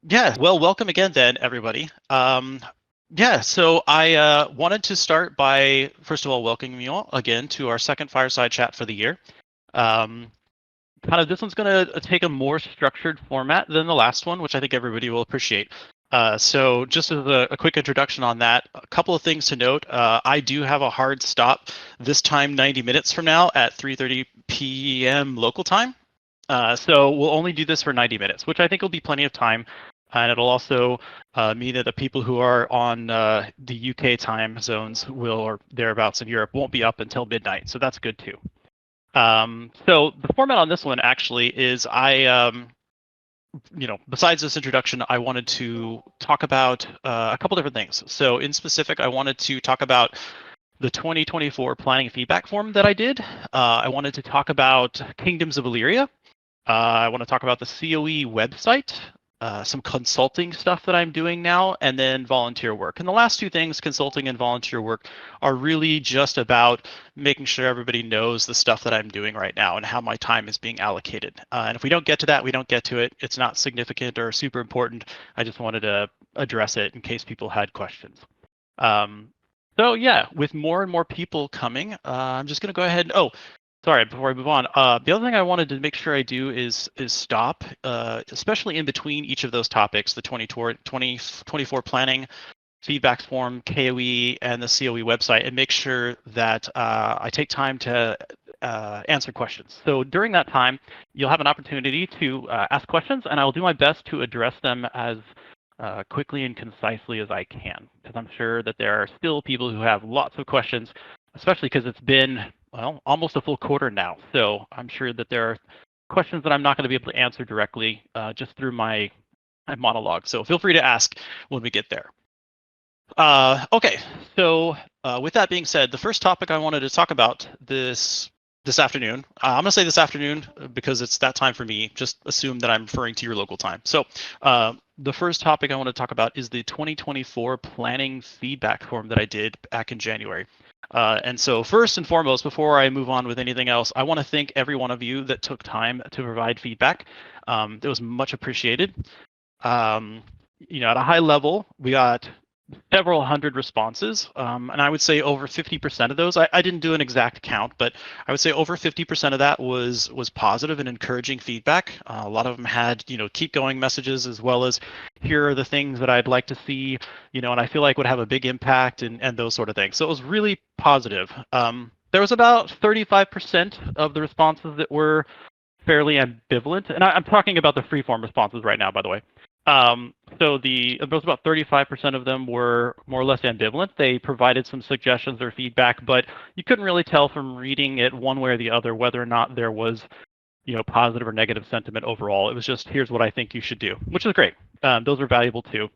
Yeah, well, welcome again then, everybody. Yeah, so I wanted to start by, first of all, welcoming you all again to our second Fireside chat for the year. Um, Kind of this one's going to take a more structured format than the last one, which I think everybody will appreciate. So just as a quick introduction on that, a couple of things to note. I do have a hard stop this time 90 minutes from now at 3:30 p.m. local time. So we'll only do this for 90 minutes, which I think will be plenty of time. And it'll also mean that the people who are on the UK time zones will, or thereabouts in Europe, won't be up until midnight. So that's good too. So the format on this one actually is besides this introduction, I wanted to talk about a couple different things. So in specific, I wanted to talk about the 2024 planning feedback form that I did. I wanted to talk about Kingdoms of Elyria. I want to talk about the COE website, some consulting stuff that I'm doing now, and then volunteer work. And the last two things, consulting and volunteer work, are really just about making sure everybody knows the stuff that I'm doing right now and how my time is being allocated. And if we don't get to that, we don't get to it. It's not significant or super important. I just wanted to address it in case people had questions. So yeah, with more and more people coming, I'm just going to go ahead. Oh, sorry, before I move on, the other thing I wanted to make sure I do is stop, especially in between each of those topics, the 2024 planning, feedback form, KOE, and the COE website, and make sure that I take time to answer questions. So during that time, you'll have an opportunity to ask questions, and I will do my best to address them as quickly and concisely as I can, because I'm sure that there are still people who have lots of questions, especially because it's been, well, almost a full quarter now. So I'm sure that there are questions that I'm not going to be able to answer directly just through my monologue. So feel free to ask when we get there. Okay, so with that being said, the first topic I wanted to talk about this afternoon, I'm going to say this afternoon because it's that time for me. Just assume that I'm referring to your local time. So the first topic I want to talk about is the 2024 planning feedback form that I did back in January. And so first and foremost, before I move on with anything else, I want to thank every one of you that took time to provide feedback. It was much appreciated. At a high level, we got several hundred responses, and I would say over 50% of those, I didn't do an exact count, but I would say over 50% of that was positive and encouraging feedback. A lot of them had, keep going messages, as well as here are the things that I'd like to see, and I feel like would have a big impact, and those sort of things. So it was really positive. There was about 35% of the responses that were fairly ambivalent, and I'm talking about the freeform responses right now, by the way. So there was about 35% of them were more or less ambivalent. They provided some suggestions or feedback, but you couldn't really tell from reading it one way or the other whether or not there was, positive or negative sentiment overall. It was just, here's what I think you should do, which is great. Those are valuable too.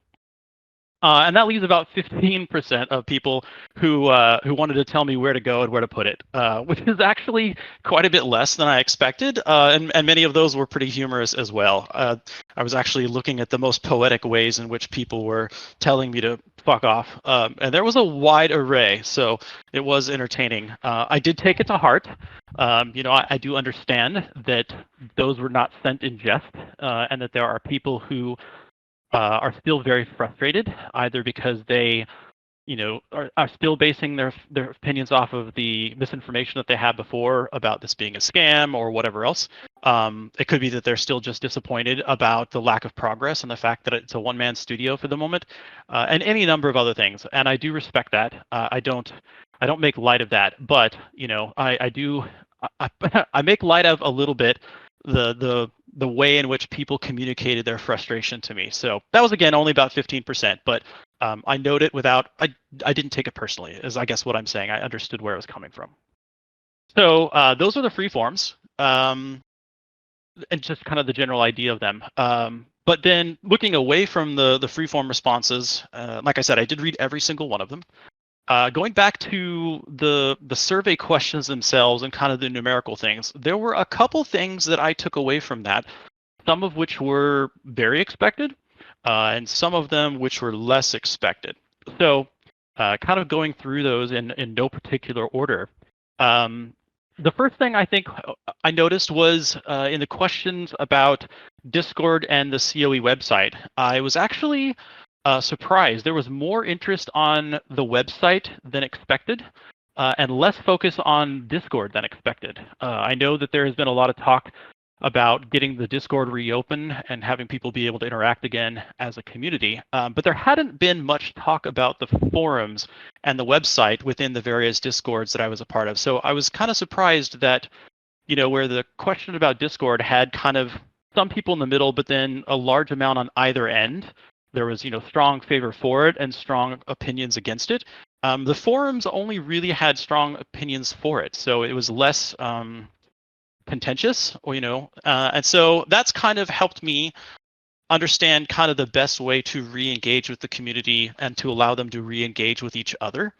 And that leaves about 15% of people who wanted to tell me where to go and where to put it, which is actually quite a bit less than I expected. And many of those were pretty humorous as well. I was actually looking at the most poetic ways in which people were telling me to fuck off. And there was a wide array, so it was entertaining. I did take it to heart. I do understand that those were not sent in jest, and that there are people who are still very frustrated, either because they, are still basing their opinions off of the misinformation that they had before about this being a scam or whatever else. It could be that they're still just disappointed about the lack of progress and the fact that it's a one-man studio for the moment, and any number of other things. And I do respect that. I don't make light of that, but I do. I make light of a little bit the way in which people communicated their frustration to me. So that was, again, only about 15%, but I note it without, I didn't take it personally, is I guess what I'm saying. I understood where it was coming from. So those are the free forms, and just kind of the general idea of them. But then looking away from the free form responses, like I said, I did read every single one of them. Going back to the survey questions themselves and kind of the numerical things, there were a couple things that I took away from that, some of which were very expected, and some of them which were less expected. So kind of going through those in no particular order. The first thing I think I noticed was in the questions about Discord and the COE website. I was actually surprised. There was more interest on the website than expected, and less focus on Discord than expected. I know that there has been a lot of talk about getting the Discord reopened and having people be able to interact again as a community, but there hadn't been much talk about the forums and the website within the various Discords that I was a part of. So I was kind of surprised that, where the question about Discord had kind of some people in the middle, but then a large amount on either end. There was, strong favor for it and strong opinions against it. The forums only really had strong opinions for it, so it was less contentious, and so that's kind of helped me understand kind of the best way to re-engage with the community and to allow them to re-engage with each other,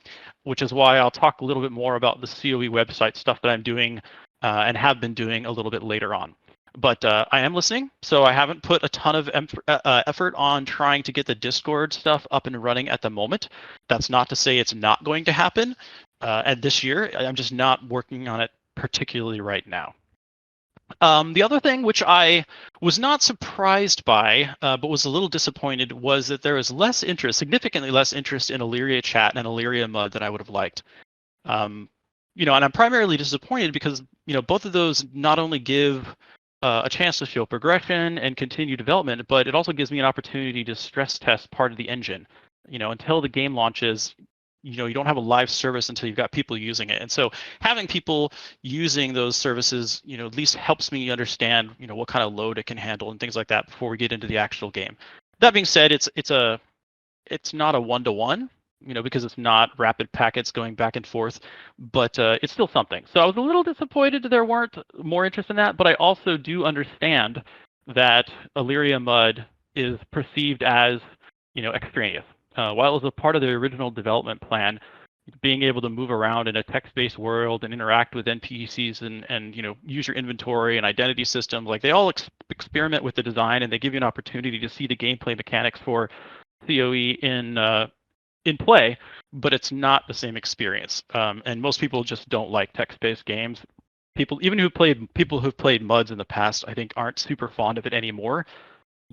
which is why I'll talk a little bit more about the COE website stuff that I'm doing and have been doing a little bit later on. But I am listening, so I haven't put a ton of effort on trying to get the Discord stuff up and running at the moment. That's not to say it's not going to happen. And this year, I'm just not working on it particularly right now. The other thing, which I was not surprised by, but was a little disappointed, was that there was less interest, significantly less interest in Elyria chat and Elyria mud than I would have liked. And I'm primarily disappointed because, both of those not only give a chance to show progression and continue development, but it also gives me an opportunity to stress test part of the engine. Until the game launches, you don't have a live service until you've got people using it. And so having people using those services, at least helps me understand, what kind of load it can handle and things like that before we get into the actual game. That being said, it's not a one-to-one, because it's not rapid packets going back and forth, but it's still something. So I was a little disappointed that there weren't more interest in that, but I also do understand that Elyria Mud is perceived as, extraneous. While it was a part of the original development plan, being able to move around in a text-based world and interact with NPCs and use your inventory and identity systems, like they all experiment with the design and they give you an opportunity to see the gameplay mechanics for COE in play, but it's not the same experience. And most people just don't like text-based games. People who've played MUDs in the past, I think, aren't super fond of it anymore.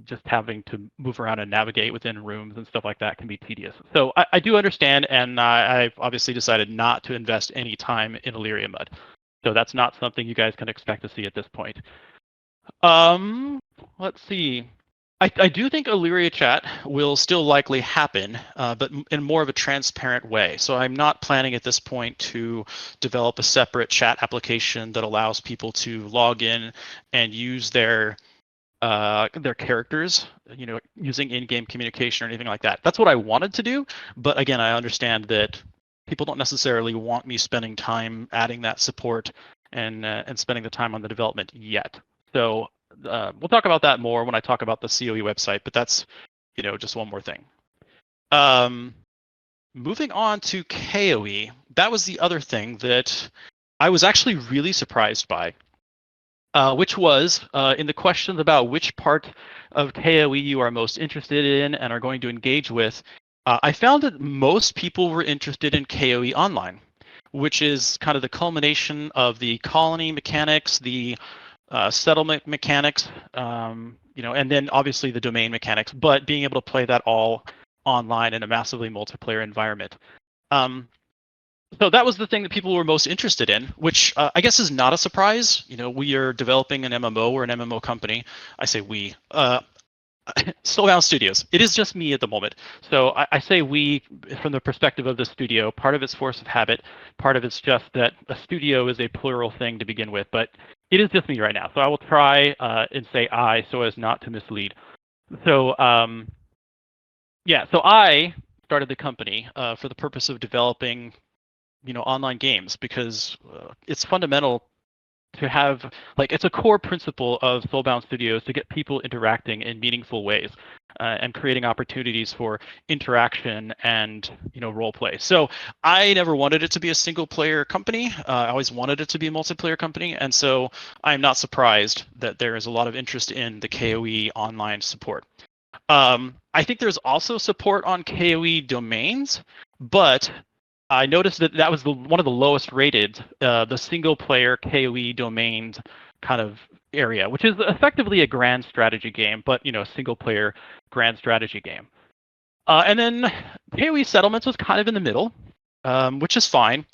Just having to move around and navigate within rooms and stuff like that can be tedious. So I do understand, and I've obviously decided not to invest any time in Elyria Mud. So that's not something you guys can expect to see at this point. Let's see. I do think Elyria chat will still likely happen, but in more of a transparent way. So I'm not planning at this point to develop a separate chat application that allows people to log in and use their characters, using in-game communication or anything like that. That's what I wanted to do, but again, I understand that people don't necessarily want me spending time adding that support and spending the time on the development yet. So we'll talk about that more when I talk about the COE website, but that's, just one more thing. Moving on to KOE, that was the other thing that I was actually really surprised by. Which was in the questions about which part of KOE you are most interested in and are going to engage with, I found that most people were interested in KOE Online, which is kind of the culmination of the colony mechanics, the settlement mechanics, and then obviously the domain mechanics, but being able to play that all online in a massively multiplayer environment. So that was the thing that people were most interested in, which I guess is not a surprise. We are developing an MMO. We're an MMO company. I say we. Slowdown Studios. It is just me at the moment. So I say we from the perspective of the studio. Part of it's force of habit. Part of it's just that a studio is a plural thing to begin with. But it is just me right now. So I will try and say I so as not to mislead. So so I started the company for the purpose of developing online games, because it's fundamental to have, it's a core principle of Soulbound Studios to get people interacting in meaningful ways and creating opportunities for interaction and role play. So I never wanted it to be a single player company. I always wanted it to be a multiplayer company, and so I'm not surprised that there is a lot of interest in the KOE online support. I think there's also support on KOE domains, but I noticed that was one of the lowest rated, the single player KOE domains kind of area, which is effectively a grand strategy game, but a single player grand strategy game. And then KOE settlements was kind of in the middle, which is fine.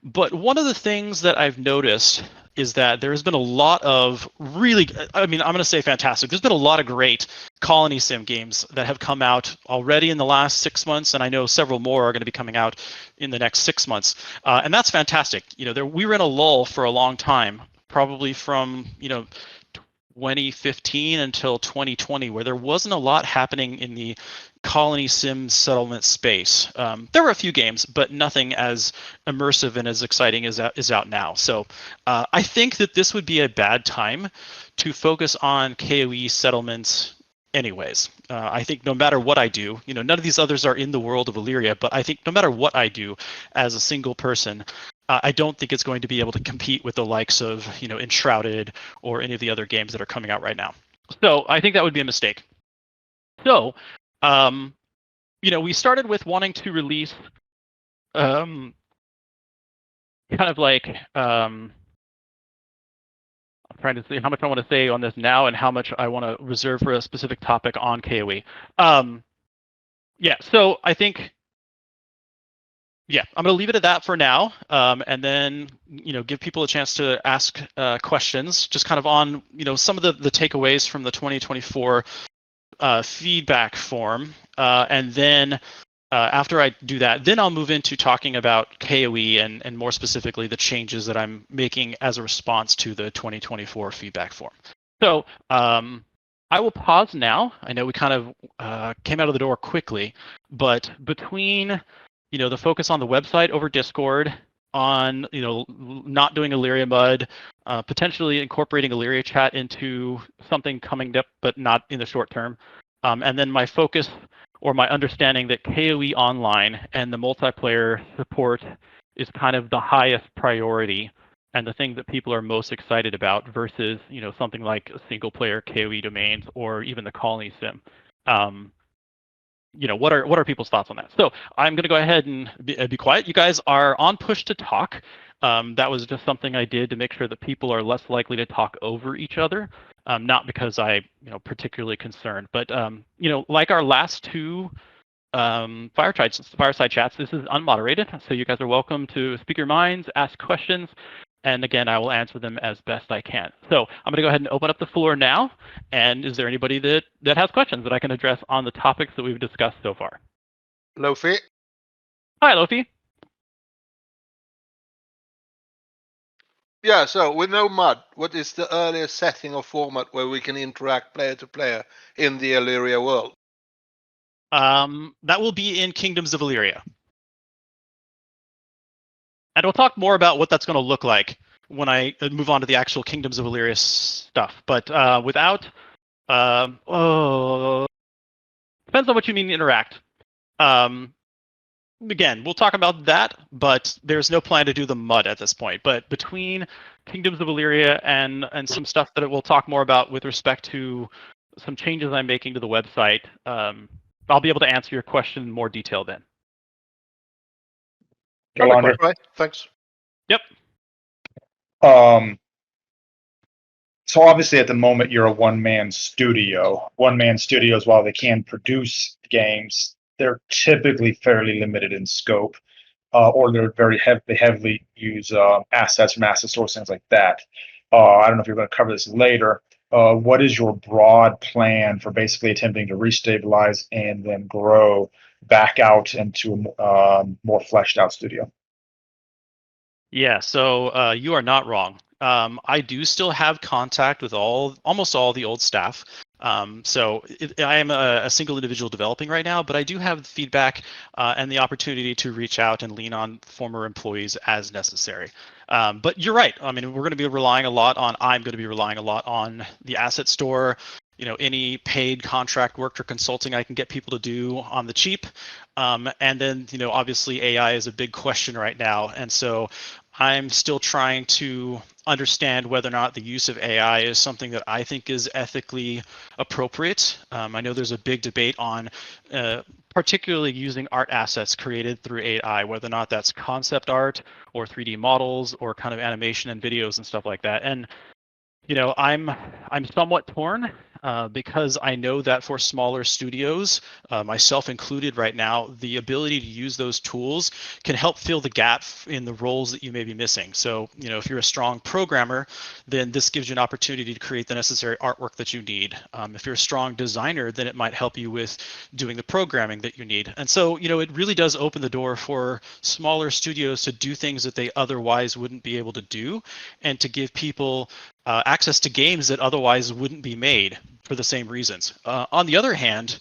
But one of the things that I've noticed is that there has been a lot of really, I'm going to say fantastic. There's been a lot of great colony sim games that have come out already in the last 6 months, and I know several more are going to be coming out in the next 6 months. And that's fantastic. We were in a lull for a long time, probably from 2015 until 2020, where there wasn't a lot happening in the colony sim settlement space. There were a few games, but nothing as immersive and as exciting as is out now. So I think that this would be a bad time to focus on KOE settlements anyways. I think no matter what I do, none of these others are in the world of Elyria, but I think no matter what I do as a single person, I don't think it's going to be able to compete with the likes of, Enshrouded or any of the other games that are coming out right now. So I think that would be a mistake. So, we started with wanting to release, kind of like, I'm trying to see how much I want to say on this now and how much I want to reserve for a specific topic on KOE. Yeah, so I think, yeah, I'm going to leave it at that for now, and then give people a chance to ask questions, just kind of on some of the takeaways from the 2024 feedback form, and then after I do that, then I'll move into talking about KOE and more specifically the changes that I'm making as a response to the 2024 feedback form. So I will pause now. I know we kind of came out of the door quickly, but between the focus on the website over Discord, on not doing Elyria Mud, potentially incorporating Elyria chat into something coming up, but not in the short term, and then my focus or my understanding that KOE Online and the multiplayer support is kind of the highest priority and the thing that people are most excited about versus something like single player KOE domains or even the colony sim. What are people's thoughts on that? So I'm going to go ahead and be quiet. You guys are on push to talk. That was just something I did to make sure that people are less likely to talk over each other. Not because I, particularly concerned, but like our last two fireside chats, this is unmoderated, so you guys are welcome to speak your minds, ask questions, and again, I will answer them as best I can. So I'm going to go ahead and open up the floor now. And is there anybody that has questions that I can address on the topics that we've discussed so far? Lofi. Hi, Lofi. Yeah, so with no mud, what is the earliest setting or format where we can interact player to player in the Elyria world? That will be in Kingdoms of Elyria. And we'll talk more about what that's going to look like when I move on to the actual Kingdoms of Elyria stuff. But depends on what you mean interact. Again, we'll talk about that, but there's no plan to do the mud at this point. But between Kingdoms of Elyria and some stuff that we'll talk more about with respect to some changes I'm making to the website, I'll be able to answer your question in more detail then. Right, thanks. Yep. So obviously at the moment you're a one-man studio. One-man studios, while they can produce games, they're typically fairly limited in scope, or they're very heavily use assets from asset source, things like that. I don't know if you're going to cover this later. What is your broad plan for basically attempting to restabilize and then grow back out into a more fleshed out studio? Yeah, so you are not wrong. I do still have contact with almost all the old staff. So I am a single individual developing right now, but I do have feedback and the opportunity to reach out and lean on former employees as necessary. But you're right. I mean, I'm going to be relying a lot on the asset store, any paid contract work or consulting I can get people to do on the cheap. And then, obviously AI is a big question right now. And so I'm still trying to understand whether or not the use of AI is something that I think is ethically appropriate. I know there's a big debate on particularly using art assets created through AI, whether or not that's concept art or 3D models or kind of animation and videos and stuff like that. And I'm somewhat torn because I know that for smaller studios, myself included right now, the ability to use those tools can help fill the gap in the roles that you may be missing. So, if you're a strong programmer, then this gives you an opportunity to create the necessary artwork that you need. If you're a strong designer, then it might help you with doing the programming that you need. And so, it really does open the door for smaller studios to do things that they otherwise wouldn't be able to do, and to give people access to games that otherwise wouldn't be made for the same reasons. On the other hand,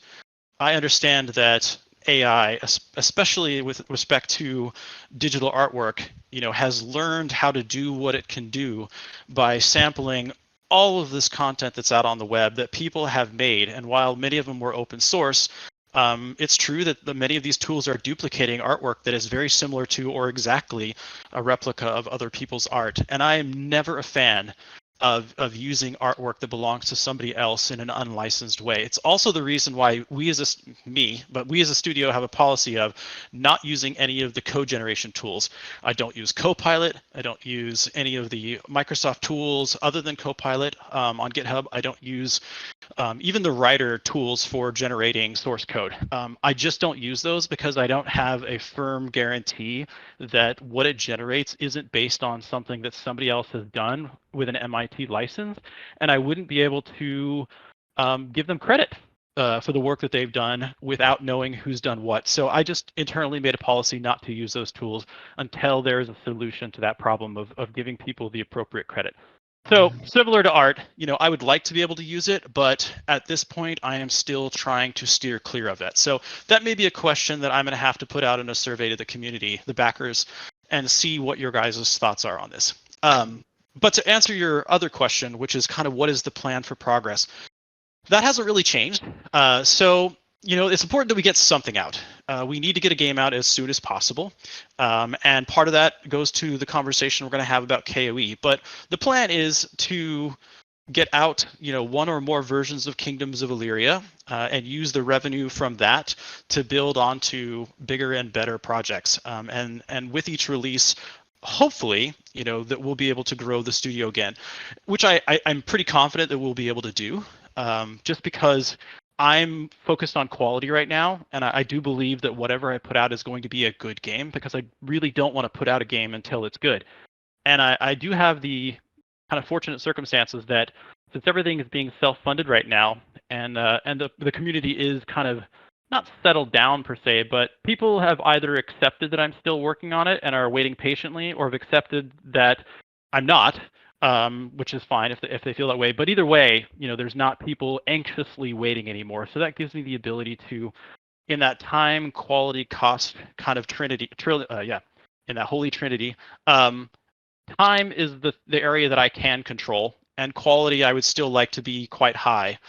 I understand that AI, especially with respect to digital artwork, has learned how to do what it can do by sampling all of this content that's out on the web that people have made. And while many of them were open source, it's true that many of these tools are duplicating artwork that is very similar to or exactly a replica of other people's art. And I am never a fan of using artwork that belongs to somebody else in an unlicensed way. It's also the reason why we as a studio have a policy of not using any of the code generation tools. I don't use Copilot. I don't use any of the Microsoft tools other than Copilot on GitHub. I don't use even the writer tools for generating source code. I just don't use those because I don't have a firm guarantee that what it generates isn't based on something that somebody else has done with an MIT license, and I wouldn't be able to give them credit for the work that they've done without knowing who's done what. So I just internally made a policy not to use those tools until there's a solution to that problem of giving people the appropriate credit. So similar to art, I would like to be able to use it, but at this point, I am still trying to steer clear of it. So that may be a question that I'm going to have to put out in a survey to the community, the backers, and see what your guys' thoughts are on this. But to answer your other question, which is kind of what is the plan for progress, that hasn't really changed. So it's important that we get something out. We need to get a game out as soon as possible. And part of that goes to the conversation we're going to have about KOE. But the plan is to get out, one or more versions of Kingdoms of Elyria and use the revenue from that to build onto bigger and better projects. And with each release, hopefully, that we'll be able to grow the studio again, which I'm pretty confident that we'll be able to do, just because I'm focused on quality right now, and I do believe that whatever I put out is going to be a good game, because I really don't want to put out a game until it's good. And I do have the kind of fortunate circumstances that since everything is being self-funded right now, and the community is kind of not settled down per se, but people have either accepted that I'm still working on it and are waiting patiently, or have accepted that I'm not, which is fine if they feel that way. But either way, there's not people anxiously waiting anymore. So that gives me the ability to, in that time, quality, cost kind of in that holy trinity, time is the area that I can control, and quality I would still like to be quite high.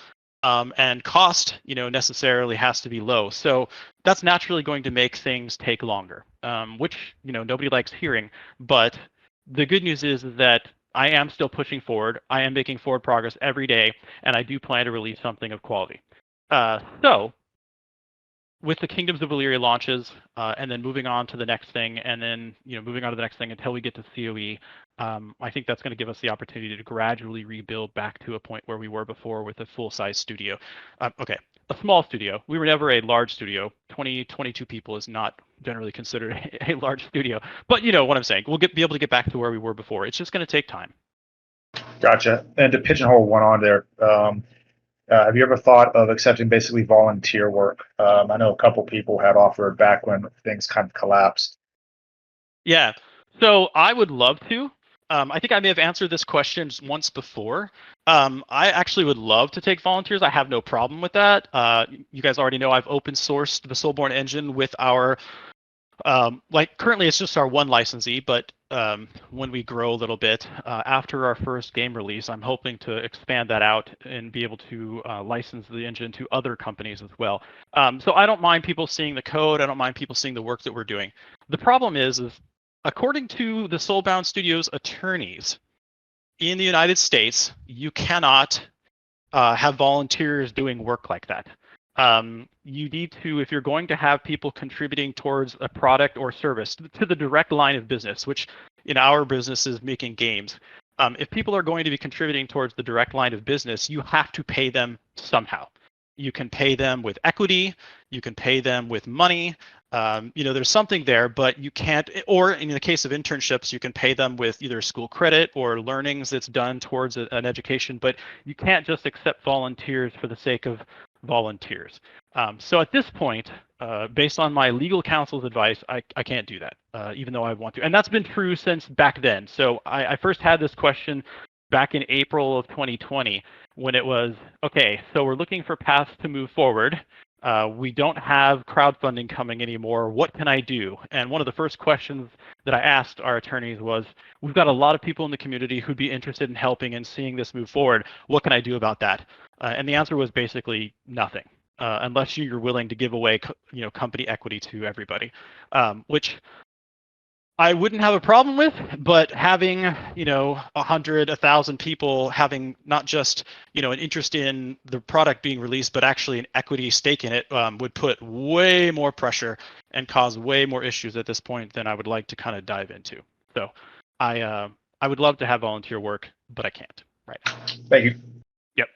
And cost, necessarily has to be low. So that's naturally going to make things take longer, which, nobody likes hearing. But the good news is that I am still pushing forward. I am making forward progress every day, and I do plan to release something of quality. So with the Kingdoms of Elyria launches, and then moving on to the next thing, and then moving on to the next thing until we get to COE, I think that's going to give us the opportunity to gradually rebuild back to a point where we were before with a full-size studio. Okay, a small studio. We were never a large studio. 22 people is not generally considered a large studio, but you know what I'm saying. We'll be able to get back to where we were before. It's just going to take time. Gotcha. And to pigeonhole one on there, have you ever thought of accepting basically volunteer work? I know a couple people had offered back when things kind of collapsed. Yeah, so I would love to. I think I may have answered this question once before. I actually would love to take volunteers. I have no problem with that. You guys already know I've open sourced the Soulborn engine with our, currently it's just our one licensee, but when we grow a little bit, after our first game release, I'm hoping to expand that out and be able to license the engine to other companies as well. So I don't mind people seeing the code. I don't mind people seeing the work that we're doing. The problem is according to the Soulbound Studios attorneys in the United States, you cannot have volunteers doing work like that. You need to, if you're going to have people contributing towards a product or service to the direct line of business, which in our business is making games. If people are going to be contributing towards the direct line of business, you have to pay them somehow. You can pay them with equity, you can pay them with money. There's something there, but you can't, or in the case of internships, you can pay them with either school credit or learnings that's done towards an education, but you can't just accept volunteers for the sake of volunteers. So at this point, based on my legal counsel's advice, I can't do that, even though I want to. And that's been true since back then. So I first had this question back in April of 2020 when it was, okay, so we're looking for paths to move forward. We don't have crowdfunding coming anymore. What can I do? And one of the first questions that I asked our attorneys was, we've got a lot of people in the community who'd be interested in helping and seeing this move forward. What can I do about that? And the answer was basically nothing, unless you're willing to give away, company equity to everybody, which I wouldn't have a problem with, but having, 100, 1,000 people having not just, an interest in the product being released, but actually an equity stake in it would put way more pressure and cause way more issues at this point than I would like to kind of dive into. So I would love to have volunteer work, but I can't right now. Thank you. Yep.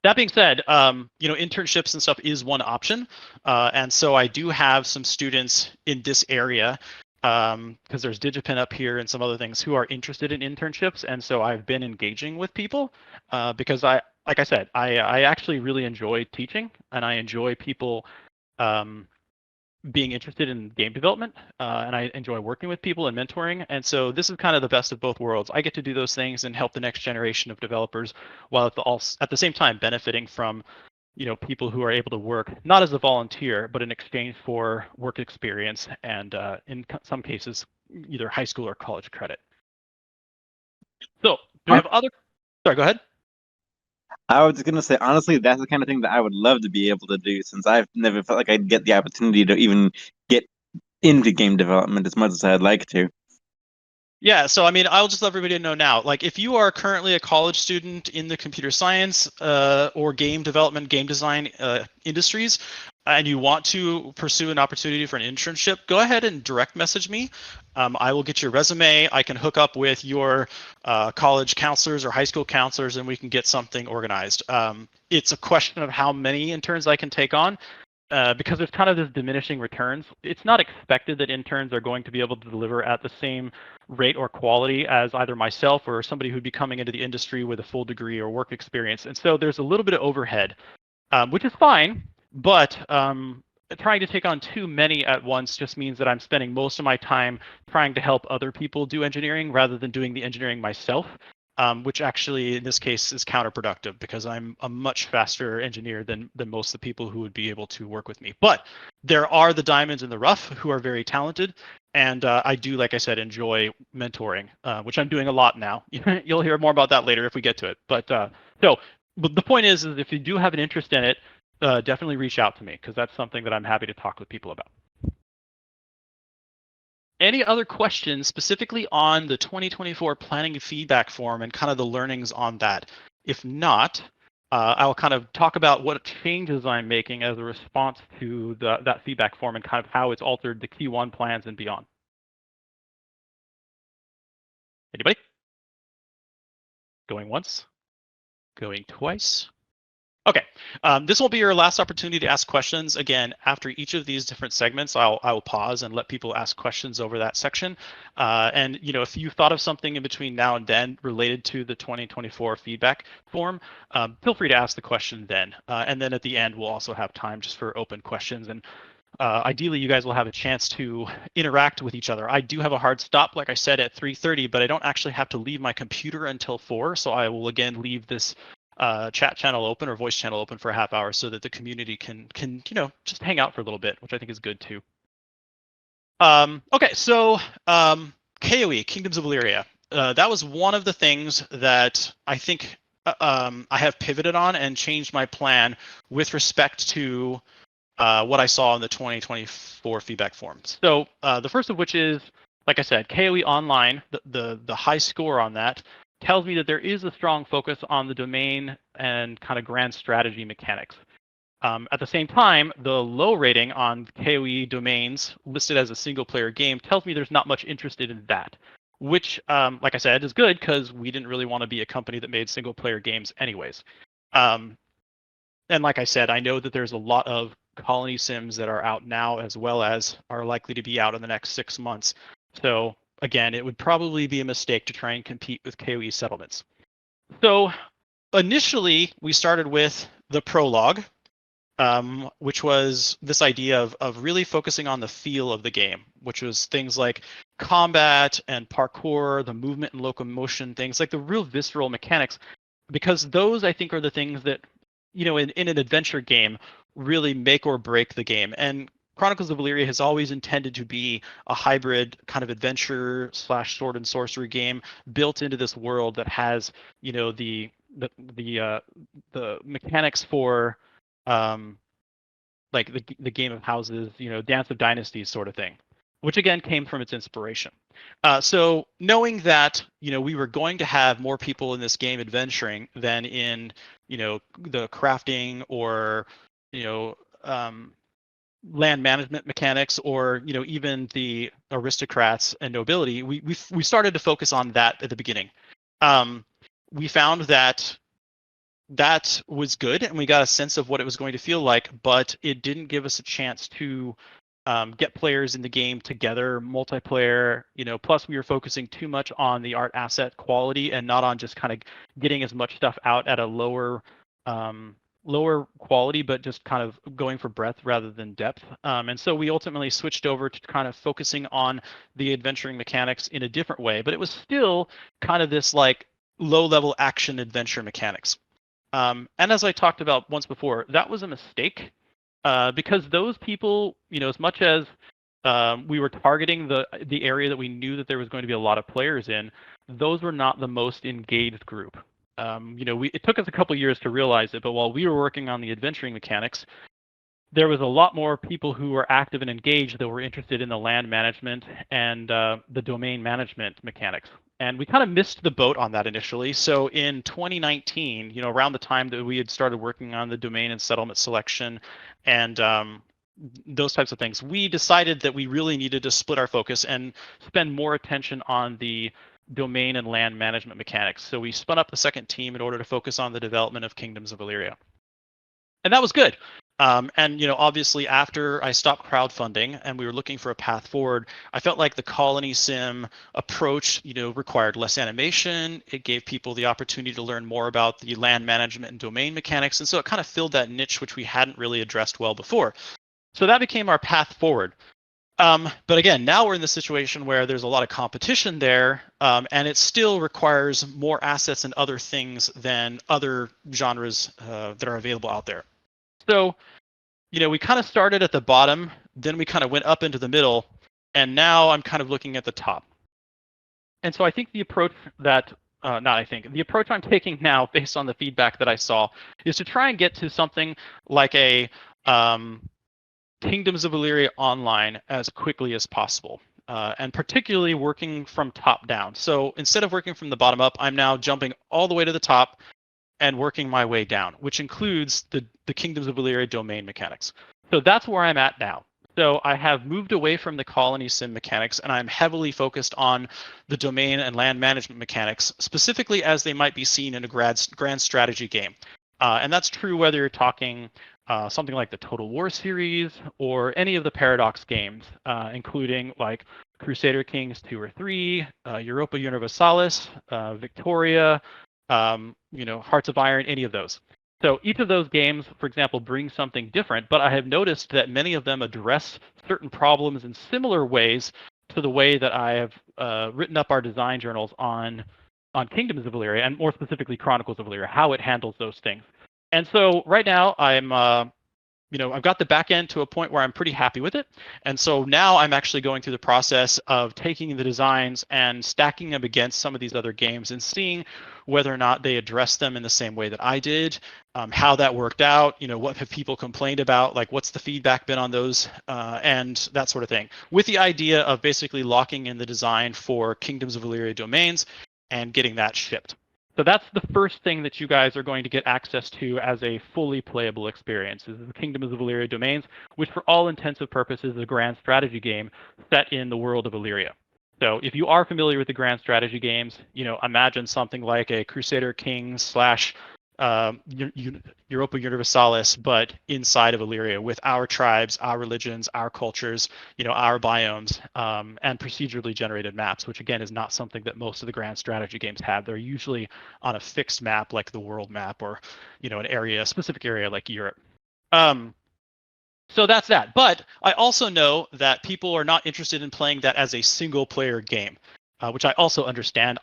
That being said, internships and stuff is one option. And so I do have some students in this area because there's DigiPen up here and some other things who are interested in internships. And so I've been engaging with people because like I said, I actually really enjoy teaching and I enjoy people being interested in game development and I enjoy working with people and mentoring. And so this is kind of the best of both worlds. I get to do those things and help the next generation of developers while at the same time benefiting from people who are able to work not as a volunteer, but in exchange for work experience and in some cases, either high school or college credit. So do we have other? Sorry, go ahead. I was going to say, honestly, that's the kind of thing that I would love to be able to do since I've never felt like I'd get the opportunity to even get into game development as much as I'd like to. Yeah, so I mean, I'll just let everybody know now. Like, if you are currently a college student in the computer science or game development, game design industries, and you want to pursue an opportunity for an internship, go ahead and direct message me. I will get your resume. I can hook up with your college counselors or high school counselors, and we can get something organized. It's a question of how many interns I can take on. Because there's kind of this diminishing returns. It's not expected that interns are going to be able to deliver at the same rate or quality as either myself or somebody who'd be coming into the industry with a full degree or work experience. And so there's a little bit of overhead, which is fine, but trying to take on too many at once just means that I'm spending most of my time trying to help other people do engineering rather than doing the engineering myself. Which actually in this case is counterproductive because I'm a much faster engineer than most of the people who would be able to work with me. But there are the diamonds in the rough who are very talented. And I do, like I said, enjoy mentoring, which I'm doing a lot now. You'll hear more about that later if we get to it. But the point is if you do have an interest in it, definitely reach out to me because that's something that I'm happy to talk with people about. Any other questions specifically on the 2024 planning feedback form and kind of the learnings on that? If not, I'll kind of talk about what changes I'm making as a response to that feedback form and kind of how it's altered the Q1 plans and beyond. Anybody? Going once? Going twice? Okay, this will be your last opportunity to ask questions. Again, after each of these different segments, I will pause and let people ask questions over that section. And if you thought of something in between now and then related to the 2024 feedback form, feel free to ask the question then. And then at the end, we'll also have time just for open questions. And ideally, you guys will have a chance to interact with each other. I do have a hard stop, like I said, at 3:30, but I don't actually have to leave my computer until 4. So I will again leave this chat channel open or voice channel open for a half hour so that the community can just hang out for a little bit, which I think is good too. Okay, so KOE, Kingdoms of Elyria. That was one of the things that I think I have pivoted on and changed my plan with respect to what I saw in the 2024 feedback form. So the first of which is, like I said, KOE Online, the high score on that tells me that there is a strong focus on the domain and kind of grand strategy mechanics. At the same time, the low rating on KOE domains listed as a single player game tells me there's not much interested in that, which, like I said, is good because we didn't really want to be a company that made single player games anyways. And like I said, I know that there's a lot of colony sims that are out now as well as are likely to be out in the next 6 months. So again, it would probably be a mistake to try and compete with KOE settlements. So initially, we started with the prologue, which was this idea of really focusing on the feel of the game, which was things like combat and parkour, the movement and locomotion, things like the real visceral mechanics, because those I think are the things that, you know, in an adventure game really make or break the game. And Chronicles of Elyria has always intended to be a hybrid kind of adventure / sword and sorcery game built into this world that has, you know, the mechanics for like the game of houses, you know, Dance of Dynasties sort of thing, which again came from its inspiration. So knowing that, you know, we were going to have more people in this game adventuring than in, you know, the crafting or, you know, land management mechanics or, you know, even the aristocrats and nobility, we started to focus on that at the beginning. We found that was good and we got a sense of what it was going to feel like, but it didn't give us a chance to get players in the game together, multiplayer, you know, plus we were focusing too much on the art asset quality and not on just kind of getting as much stuff out at a lower quality, but just kind of going for breadth rather than depth. And so we ultimately switched over to kind of focusing on the adventuring mechanics in a different way, but it was still kind of this like low level action adventure mechanics. And as I talked about once before, that was a mistake because those people, you know, as much as we were targeting the area that we knew that there was going to be a lot of players in, those were not the most engaged group. You know, it took us a couple years to realize it, but while we were working on the adventuring mechanics, there was a lot more people who were active and engaged that were interested in the land management and the domain management mechanics. And we kind of missed the boat on that initially. So in 2019, you know, around the time that we had started working on the domain and settlement selection and those types of things, we decided that we really needed to split our focus and spend more attention on the domain and land management mechanics. So we spun up the second team in order to focus on the development of Kingdoms of Elyria. And that was good. And, you know, obviously after I stopped crowdfunding and we were looking for a path forward, I felt like the colony sim approach, you know, required less animation. It gave people the opportunity to learn more about the land management and domain mechanics. And so it kind of filled that niche, which we hadn't really addressed well before. So that became our path forward. But again, now we're in the situation where there's a lot of competition there, and it still requires more assets and other things than other genres that are available out there. So, you know, we kind of started at the bottom, then we kind of went up into the middle, and now I'm kind of looking at the top. And so I think the approach that, the approach I'm taking now based on the feedback that I saw is to try and get to something like a Kingdoms of Elyria Online as quickly as possible. And particularly working from top down. So instead of working from the bottom up, I'm now jumping all the way to the top and working my way down, which includes the Kingdoms of Elyria domain mechanics. So that's where I'm at now. So I have moved away from the colony sim mechanics, and I'm heavily focused on the domain and land management mechanics, specifically as they might be seen in a grand strategy game. And that's true whether you're talking something like the Total War series or any of the Paradox games, including like Crusader Kings 2 or 3, Europa Universalis, Victoria, you know, Hearts of Iron, any of those. So each of those games, for example, brings something different, but I have noticed that many of them address certain problems in similar ways to the way that I have written up our design journals on Kingdoms of Elyria, and more specifically Chronicles of Elyria, how it handles those things. And so right now I'm I've got the back end to a point where I'm pretty happy with it. And so now I'm actually going through the process of taking the designs and stacking them against some of these other games and seeing whether or not they address them in the same way that I did, how that worked out, what have people complained about, like what's the feedback been on those, and that sort of thing, with the idea of basically locking in the design for Kingdoms of Elyria domains and getting that shipped. So that's the first thing that you guys are going to get access to as a fully playable experience, is the Kingdoms of Elyria domains, which for all intensive purposes is a grand strategy game set in the world of Elyria. So if you are familiar with the grand strategy games, imagine something like a Crusader Kings slash Europa Universalis, but inside of Elyria with our tribes, our religions, our cultures, our biomes, and procedurally generated maps, which again is not something that most of the grand strategy games have. They're usually on a fixed map like the world map, or a specific area like Europe. So that's that. But I also know that people are not interested in playing that as a single player game, which I also understand.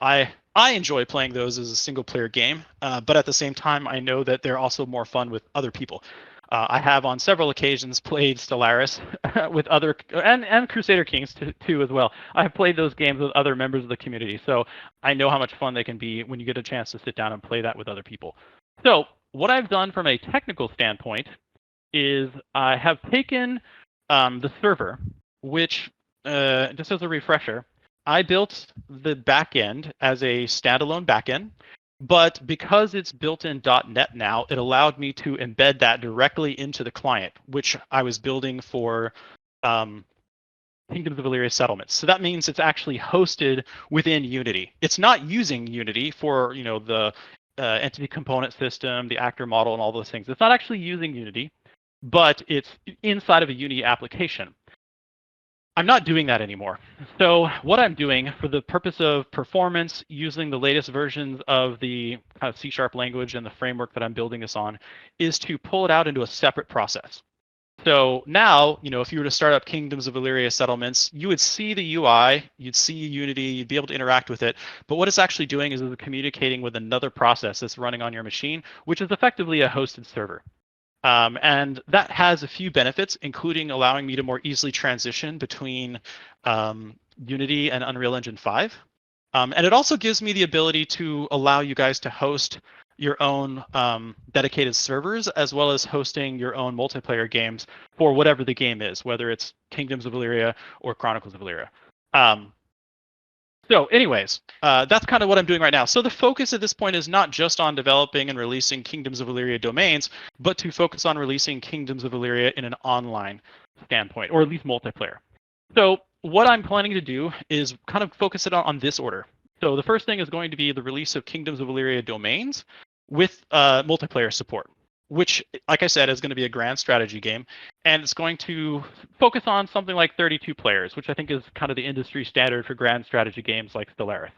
I enjoy playing those as a single player game, but at the same time, I know that they're also more fun with other people. I have on several occasions played Stellaris with other, and Crusader Kings too as well. I have played those games with other members of the community, so I know how much fun they can be when you get a chance to sit down and play that with other people. So what I've done from a technical standpoint is I have taken the server, which, just as a refresher, I built the backend as a standalone backend, but because it's built in .NET now, it allowed me to embed that directly into the client, which I was building for Kingdoms of Elyria settlements. So that means it's actually hosted within Unity. It's not using Unity for the entity component system, the actor model, and all those things. It's not actually using Unity, but it's inside of a Unity application. I'm not doing that anymore. So what I'm doing for the purpose of performance, using the latest versions of the kind of C# language and the framework that I'm building this on, is to pull it out into a separate process. So now, if you were to start up Kingdoms of Elyria settlements, you would see the UI, you'd see Unity, you'd be able to interact with it. But what it's actually doing is it's communicating with another process that's running on your machine, which is effectively a hosted server. And that has a few benefits, including allowing me to more easily transition between Unity and Unreal Engine 5. And it also gives me the ability to allow you guys to host your own dedicated servers, as well as hosting your own multiplayer games for whatever the game is, whether it's Kingdoms of Elyria or Chronicles of Elyria. So anyways, that's kind of what I'm doing right now. So the focus at this point is not just on developing and releasing Kingdoms of Elyria domains, but to focus on releasing Kingdoms of Elyria in an online standpoint, or at least multiplayer. So what I'm planning to do is kind of focus it on this order. So the first thing is going to be the release of Kingdoms of Elyria domains with multiplayer support, which, like I said, is going to be a grand strategy game. And it's going to focus on something like 32 players, which I think is kind of the industry standard for grand strategy games like Stellaris.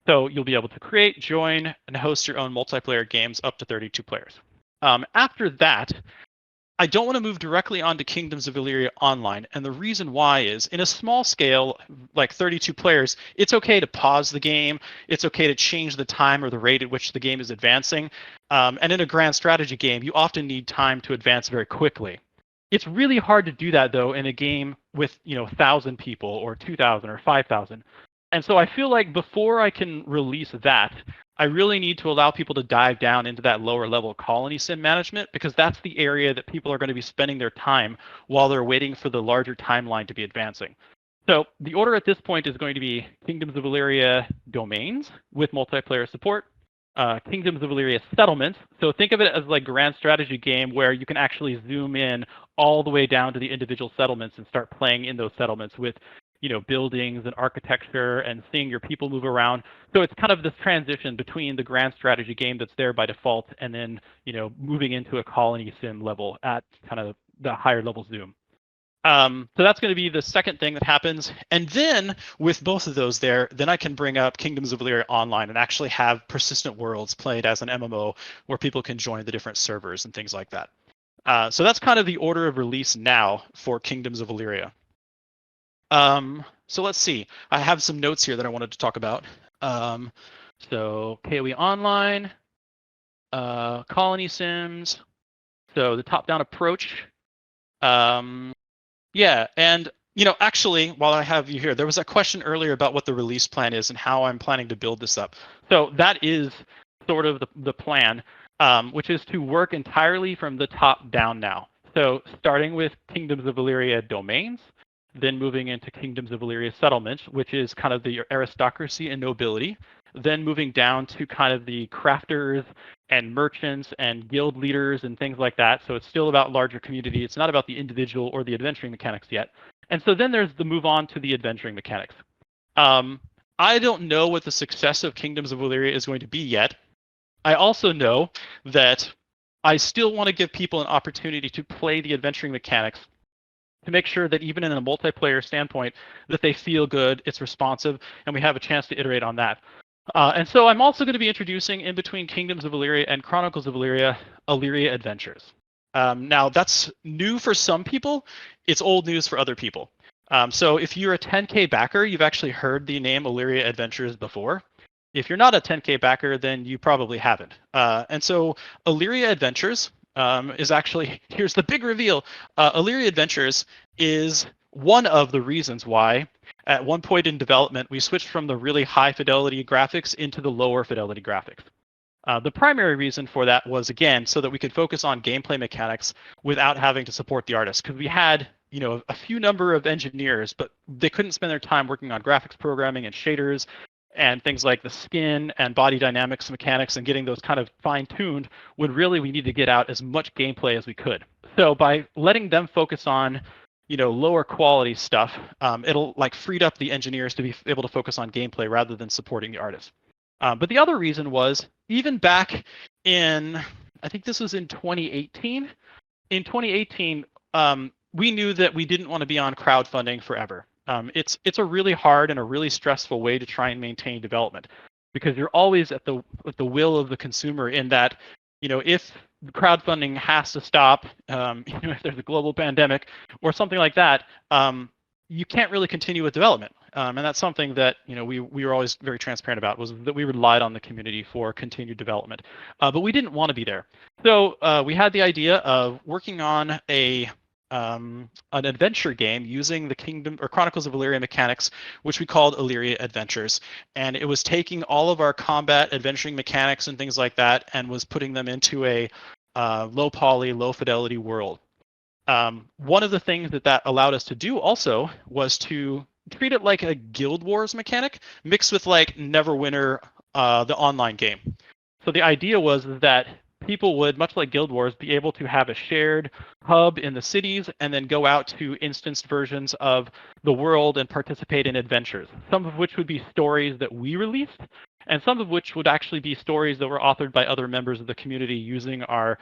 So you'll be able to create, join, and host your own multiplayer games up to 32 players. After that, I don't want to move directly onto Kingdoms of Elyria Online. And the reason why is, in a small scale, like 32 players, it's okay to pause the game. It's okay to change the time or the rate at which the game is advancing. And in a grand strategy game, you often need time to advance very quickly. It's really hard to do that, though, in a game with 1,000 people or 2,000 or 5,000. And so I feel like before I can release that, I really need to allow people to dive down into that lower level colony sim management, because that's the area that people are going to be spending their time while they're waiting for the larger timeline to be advancing. So the order at this point is going to be Kingdoms of Elyria domains with multiplayer support, Kingdoms of Elyria settlements. So think of it as like grand strategy game where you can actually zoom in all the way down to the individual settlements and start playing in those settlements with buildings and architecture and seeing your people move around. So it's kind of this transition between the grand strategy game that's there by default and then, moving into a colony sim level at kind of the higher level zoom. So that's going to be the second thing that happens. And then with both of those there, then I can bring up Kingdoms of Elyria Online and actually have persistent worlds played as an MMO where people can join the different servers and things like that. So that's kind of the order of release now for Kingdoms of Elyria. So let's see. I have some notes here that I wanted to talk about. So KOE Online, Colony Sims. So the top-down approach Yeah, and actually, while I have you here, there was a question earlier about what the release plan is and how I'm planning to build this up. So that is sort of the plan, which is to work entirely from the top down now. So starting with Kingdoms of Elyria domains, then moving into Kingdoms of Elyria settlements, which is kind of the aristocracy and nobility, then moving down to kind of the crafters and merchants and guild leaders and things like that. So it's still about larger community. It's not about the individual or the adventuring mechanics yet. And so then there's the move on to the adventuring mechanics. I don't know what the success of Kingdoms of Elyria is going to be yet. I also know that I still want to give people an opportunity to play the adventuring mechanics to make sure that even in a multiplayer standpoint, that they feel good, it's responsive, and we have a chance to iterate on that. And so I'm also going to be introducing, in between Kingdoms of Elyria and Chronicles of Elyria, Elyria Adventures. Now, that's new for some people. It's old news for other people. So if you're a 10K backer, you've actually heard the name Elyria Adventures before. If you're not a 10K backer, then you probably haven't. And so Elyria Adventures is actually, here's the big reveal. Elyria Adventures is one of the reasons why at one point in development, we switched from the really high fidelity graphics into the lower fidelity graphics. The primary reason for that was, again, so that we could focus on gameplay mechanics without having to support the artists. Because we had, a few number of engineers, but they couldn't spend their time working on graphics programming and shaders and things like the skin and body dynamics mechanics and getting those kind of fine-tuned when really we need to get out as much gameplay as we could. So by letting them focus on lower quality stuff, it'll freed up the engineers to be able to focus on gameplay rather than supporting the artists. But the other reason was, even back in, I think this was in 2018. In 2018, we knew that we didn't want to be on crowdfunding forever. It's a really hard and a really stressful way to try and maintain development, because you're always at the will of the consumer, in that if crowdfunding has to stop, if there's a global pandemic or something like that, you can't really continue with development. And that's something that we were always very transparent about, was that we relied on the community for continued development. But we didn't want to be there. So we had the idea of working on an adventure game using the Kingdom or Chronicles of Elyria mechanics, which we called Elyria Adventures. And it was taking all of our combat adventuring mechanics and things like that and was putting them into a low poly, low fidelity world. One of the things that allowed us to do also was to treat it like a Guild Wars mechanic mixed with Neverwinter, the online game. So the idea was that people would, much like Guild Wars, be able to have a shared hub in the cities and then go out to instanced versions of the world and participate in adventures, some of which would be stories that we released, and some of which would actually be stories that were authored by other members of the community using our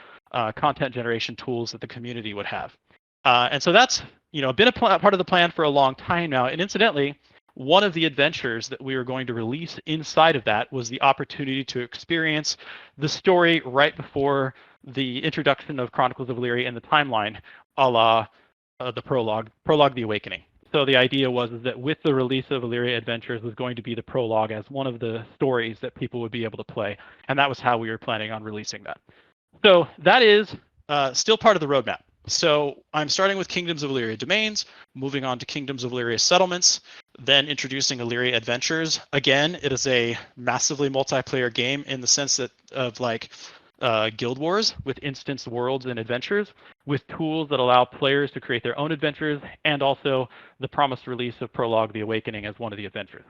content generation tools that the community would have. And so that's been a part of the plan for a long time now. And incidentally, one of the adventures that we were going to release inside of that was the opportunity to experience the story right before the introduction of Chronicles of Elyria in the timeline, a la the prologue, The Awakening. So the idea was that with the release of Elyria Adventures was going to be the prologue as one of the stories that people would be able to play. And that was how we were planning on releasing that. So that is still part of the roadmap. So I'm starting with Kingdoms of Elyria domains, moving on to Kingdoms of Elyria settlements, then introducing Elyria Adventures. Again, it is a massively multiplayer game in the sense that of Guild Wars, with instanced worlds and adventures, with tools that allow players to create their own adventures, and also the promised release of Prologue the Awakening as one of the adventures.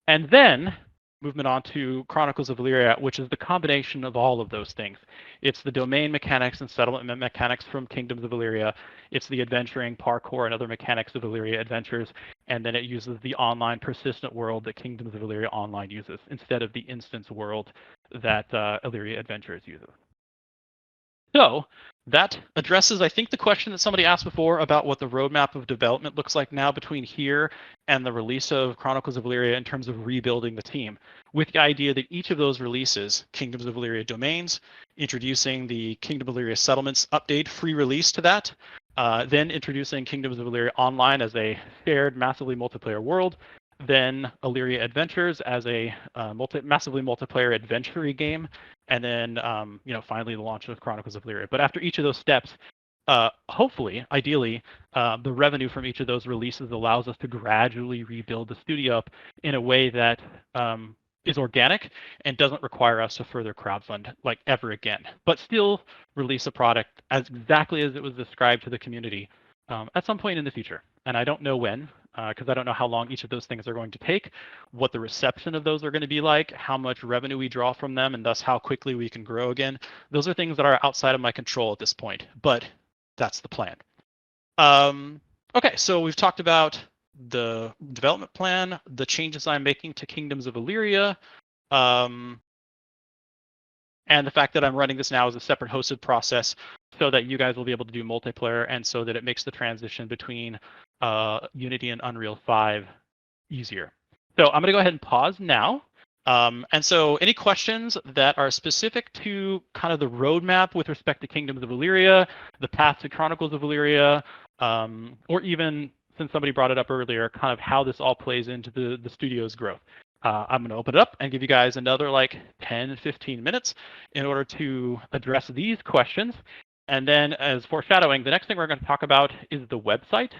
And then movement on to Chronicles of Elyria, which is the combination of all of those things. It's the domain mechanics and settlement mechanics from Kingdoms of Elyria. It's the adventuring, parkour, and other mechanics of Elyria Adventures. And then it uses the online persistent world that Kingdoms of Elyria Online uses, instead of the instance world that Elyria Adventures uses. So that addresses, I think, the question that somebody asked before about what the roadmap of development looks like now between here and the release of Chronicles of Elyria in terms of rebuilding the team, with the idea that each of those releases, Kingdoms of Elyria domains, introducing the Kingdom of Elyria settlements update, free release to that, then introducing Kingdoms of Elyria Online as a shared, massively multiplayer world, then Elyria Adventures as a massively multiplayer adventure game, and then finally the launch of Chronicles of Elyria. But after each of those steps, hopefully, ideally, the revenue from each of those releases allows us to gradually rebuild the studio up in a way that is organic and doesn't require us to further crowdfund like ever again, but still release a product as exactly as it was described to the community at some point in the future. And I don't know when, because I don't know how long each of those things are going to take, what the reception of those are going to be like, how much revenue we draw from them, and thus how quickly we can grow again. Those are things that are outside of my control at this point, but that's the plan. Okay, so we've talked about the development plan, the changes I'm making to Kingdoms of Elyria, and the fact that I'm running this now as a separate hosted process so that you guys will be able to do multiplayer and so that it makes the transition between Unity and Unreal 5 easier. So I'm going to go ahead and pause now. And so any questions that are specific to kind of the roadmap with respect to Kingdoms of Elyria, the path to Chronicles of Elyria, or even, since somebody brought it up earlier, kind of how this all plays into the studio's growth. I'm going to open it up and give you guys another like 10, 15 minutes in order to address these questions. And then as foreshadowing, the next thing we're going to talk about is the website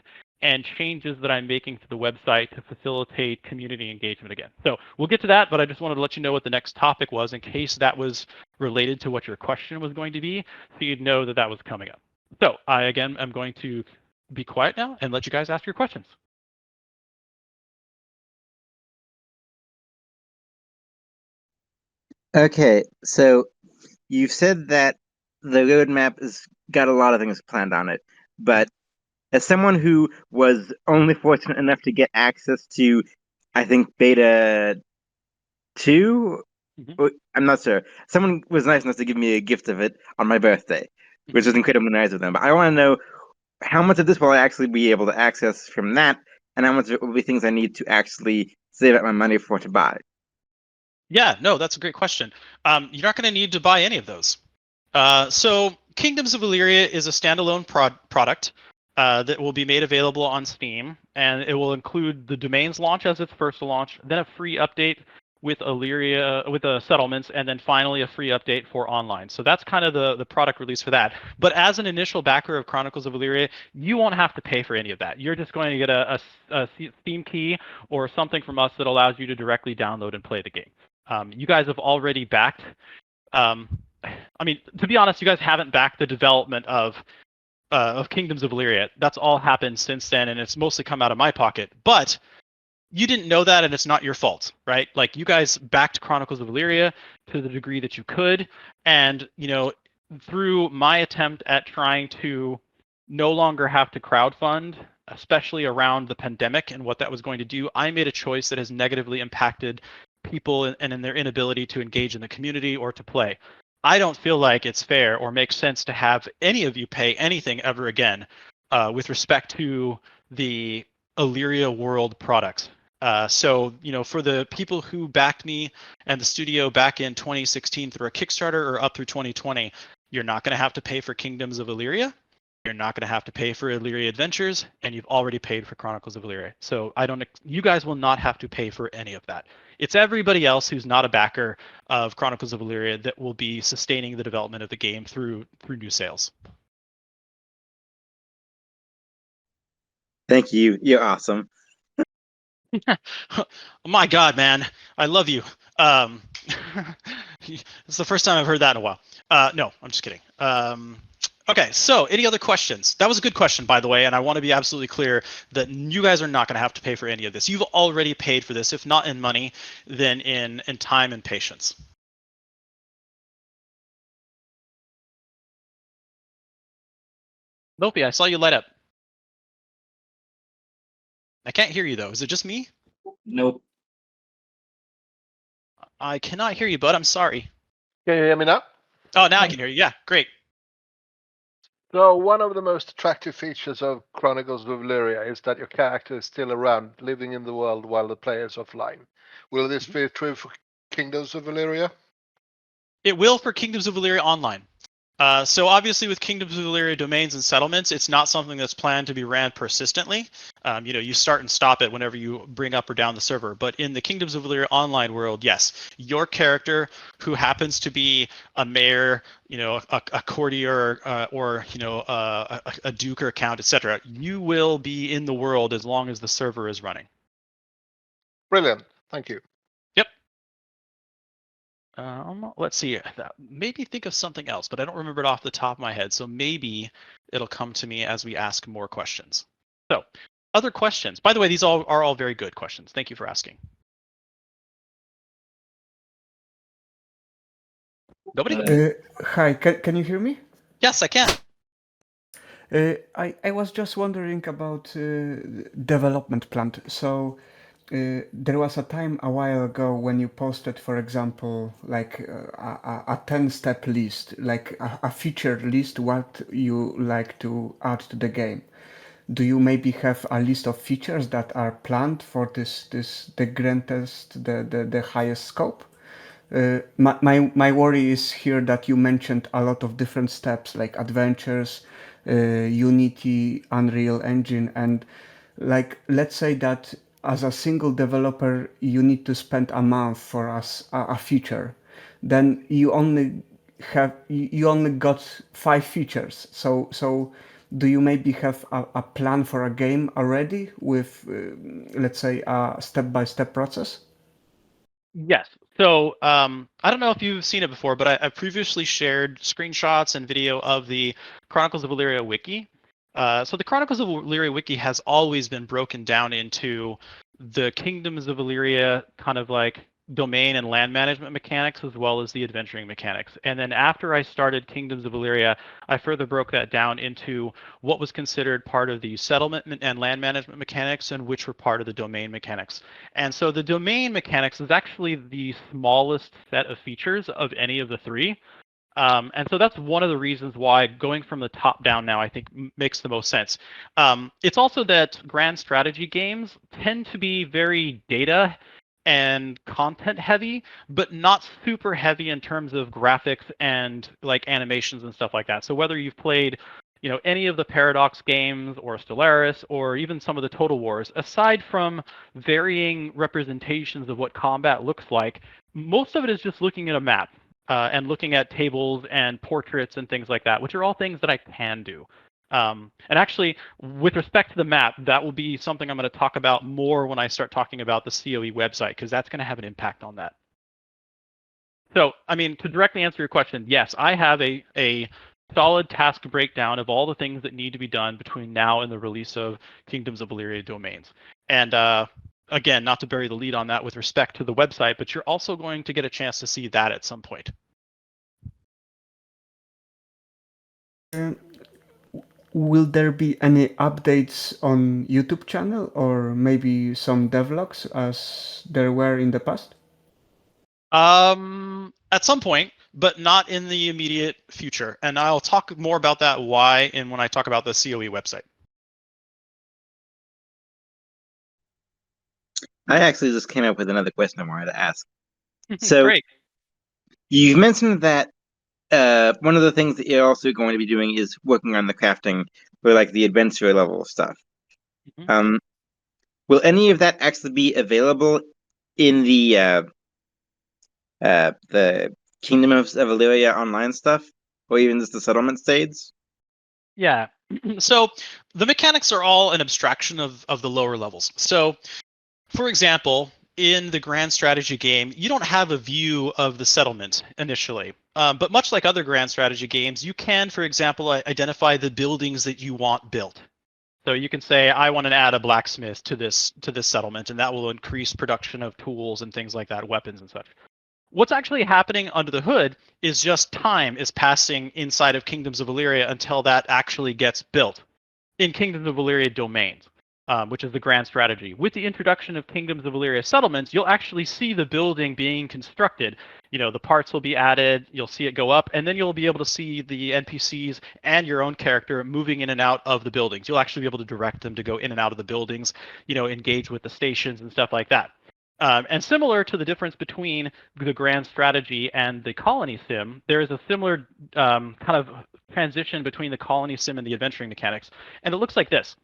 and changes that I'm making to the website to facilitate community engagement again. So we'll get to that, but I just wanted to let you know what the next topic was in case that was related to what your question was going to be, so you'd know that that was coming up. So I, again, am going to be quiet now and let you guys ask your questions. Okay, so you've said that the roadmap has got a lot of things planned on it, but as someone who was only fortunate enough to get access to, I think, beta 2, I'm not sure. Someone was nice enough to give me a gift of it on my birthday, which was incredibly nice of them. But I want to know how much of this will I actually be able to access from that, and how much of it will be things I need to actually save up my money for to buy. Yeah, no, that's a great question. You're not going to need to buy any of those. So Kingdoms of Elyria is a standalone product that will be made available on Steam, and it will include the domain's launch as its first launch, then a free update with Elyria, with the settlements, and then finally a free update for online. So that's kind of the product release for that. But as an initial backer of Chronicles of Elyria, you won't have to pay for any of that. You're just going to get a Steam key or something from us that allows you to directly download and play the game. You guys have already backed. I mean, to be honest, you guys haven't backed the development of Kingdoms of Elyria. That's all happened since then, and it's mostly come out of my pocket. But you didn't know that, and it's not your fault, right? Like, you guys backed Chronicles of Elyria to the degree that you could, and through my attempt at trying to no longer have to crowdfund, especially around the pandemic and what that was going to do, I made a choice that has negatively impacted people and in their inability to engage in the community or to play. I don't feel like it's fair or makes sense to have any of you pay anything ever again with respect to the Elyria World products. So, for the people who backed me and the studio back in 2016 through a Kickstarter or up through 2020, you're not going to have to pay for Kingdoms of Elyria. You're not going to have to pay for Elyria Adventures, and you've already paid for Chronicles of Elyria. So you guys will not have to pay for any of that. It's everybody else who's not a backer of Chronicles of Elyria that will be sustaining the development of the game through new sales. Thank you. You're awesome. Oh my God, man. I love you. It's the first time I've heard that in a while. No, I'm just kidding. Okay, so any other questions? That was a good question, by the way, and I want to be absolutely clear that you guys are not going to have to pay for any of this. You've already paid for this, if not in money, then in time and patience. Lopi, I saw you light up. I can't hear you, though. Is it just me? Nope. I cannot hear you, bud. I'm sorry. Can you hear me now? Oh, now I can hear you. Yeah, great. So one of the most attractive features of Chronicles of Elyria is that your character is still around, living in the world while the player is offline. Will this be true for Kingdoms of Elyria? It will for Kingdoms of Elyria Online. So obviously with Kingdoms of Elyria domains and settlements, it's not something that's planned to be ran persistently. You start and stop it whenever you bring up or down the server. But in the Kingdoms of Elyria online world, yes, your character who happens to be a mayor, a courtier, or a duke or a count, etc., you will be in the world as long as the server is running. Brilliant. Thank you. Yep. Let's see. That made me think of something else, but I don't remember it off the top of my head. So maybe it'll come to me as we ask more questions. So, other questions. By the way, these are all very good questions. Thank you for asking. Nobody? Hi, can you hear me? Yes, I can. I was just wondering about development plan. So there was a time a while ago when you posted, for example, like a 10-step list, like a feature list, what you like to add to the game. Do you maybe have a list of features that are planned for the greatest, the highest scope? My worry is here that you mentioned a lot of different steps like adventures, Unity, Unreal Engine, and like let's say that as a single developer you need to spend a month for a feature, then you only got 5 features. So do you maybe have a plan for a game already with let's say a step-by-step process? Yes. So I don't know if you've seen it before, but I previously shared screenshots and video of the Chronicles of Elyria wiki. So the Chronicles of Elyria wiki has always been broken down into the Kingdoms of Elyria kind of like domain and land management mechanics as well as the adventuring mechanics. And then after I started Kingdoms of Elyria, I further broke that down into what was considered part of the settlement and land management mechanics and which were part of the domain mechanics. And so the domain mechanics is actually the smallest set of features of any of the three. And so that's one of the reasons why going from the top down now, I think, makes the most sense. It's also that grand strategy games tend to be very data and content heavy, but not super heavy in terms of graphics and like animations and stuff like that. So whether you've played any of the Paradox games or Stellaris or even some of the Total Wars, aside from varying representations of what combat looks like, most of it is just looking at a map and looking at tables and portraits and things like that, which are all things that I can do. And actually, with respect to the map, that will be something I'm going to talk about more when I start talking about the COE website, because that's going to have an impact on that. So, I mean, to directly answer your question, yes, I have a solid task breakdown of all the things that need to be done between now and the release of Kingdoms of Elyria domains. And again, not to bury the lead on that with respect to the website, but you're also going to get a chance to see that at some point. Will there be any updates on YouTube channel or maybe some devlogs as there were in the past? At some point, but not in the immediate future. And I'll talk more about that why and when I talk about the COE website. I actually just came up with another question I wanted to ask. So Great. you've mentioned that one of the things that you're also going to be doing is working on the crafting for like the adventure level stuff. Mm-hmm. Will any of that actually be available in the Kingdom of Elyria online stuff, or even just the settlement stage? Yeah. So the mechanics are all an abstraction of the lower levels. So, for example, in the grand strategy game, you don't have a view of the settlement initially. But much like other grand strategy games, you can, for example, identify the buildings that you want built. So you can say, I want to add a blacksmith to this settlement, and that will increase production of tools and things like that, weapons and such. What's actually happening under the hood is just time is passing inside of Kingdoms of Elyria until that actually gets built in Kingdoms of Elyria domains, which is the grand strategy. With the introduction of Kingdoms of Elyria settlements, you'll actually see the building being constructed. The parts will be added, you'll see it go up, and then you'll be able to see the NPCs and your own character moving in and out of the buildings. You'll actually be able to direct them to go in and out of the buildings, engage with the stations and stuff like that. And similar to the difference between the grand strategy and the colony sim, there is a similar kind of transition between the colony sim and the adventuring mechanics. And it looks like this.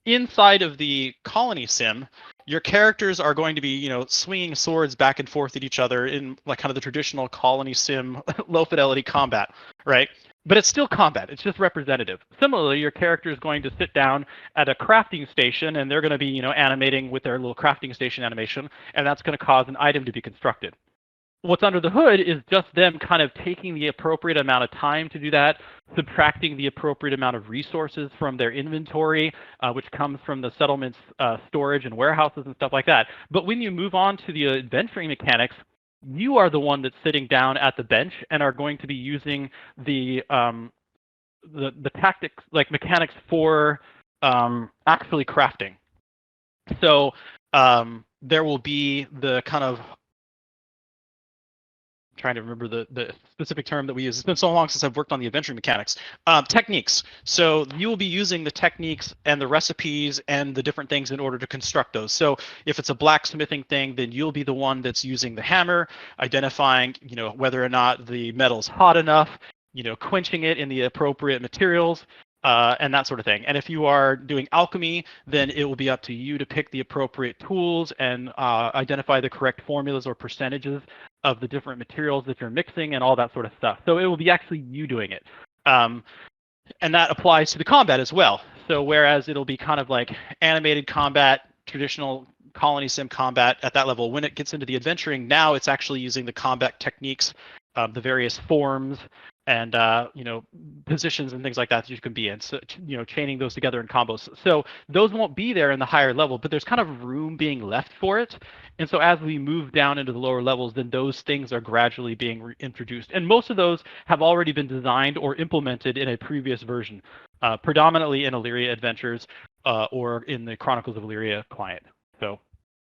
Inside of the colony sim, your characters are going to be, swinging swords back and forth at each other in like kind of the traditional colony sim low fidelity combat, right? But it's still combat. It's just representative. Similarly, your character is going to sit down at a crafting station, and they're going to be, animating with their little crafting station animation, and that's going to cause an item to be constructed. What's under the hood is just them kind of taking the appropriate amount of time to do that, subtracting the appropriate amount of resources from their inventory, which comes from the settlement's storage and warehouses and stuff like that. But when you move on to the adventuring mechanics, you are the one that's sitting down at the bench and are going to be using the tactics, like mechanics for actually crafting. So there will be the kind of, trying to remember the specific term that we use. It's been so long since I've worked on the adventure mechanics. Techniques. So you will be using the techniques and the recipes and the different things in order to construct those. So if it's a blacksmithing thing, then you'll be the one that's using the hammer, identifying, whether or not the metal's hot enough, quenching it in the appropriate materials, and that sort of thing. And if you are doing alchemy, then it will be up to you to pick the appropriate tools and identify the correct formulas or percentages of the different materials that you're mixing and all that sort of stuff. So it will be actually you doing it. And that applies to the combat as well. So whereas it'll be kind of like animated combat, traditional colony sim combat at that level, when it gets into the adventuring, now it's actually using the combat techniques, the various forms, and positions and things like that you can be in. So chaining those together in combos. So those won't be there in the higher level, but there's kind of room being left for it. And so as we move down into the lower levels, then those things are gradually being introduced. And most of those have already been designed or implemented in a previous version, predominantly in Elyria Adventures or in the Chronicles of Elyria client. So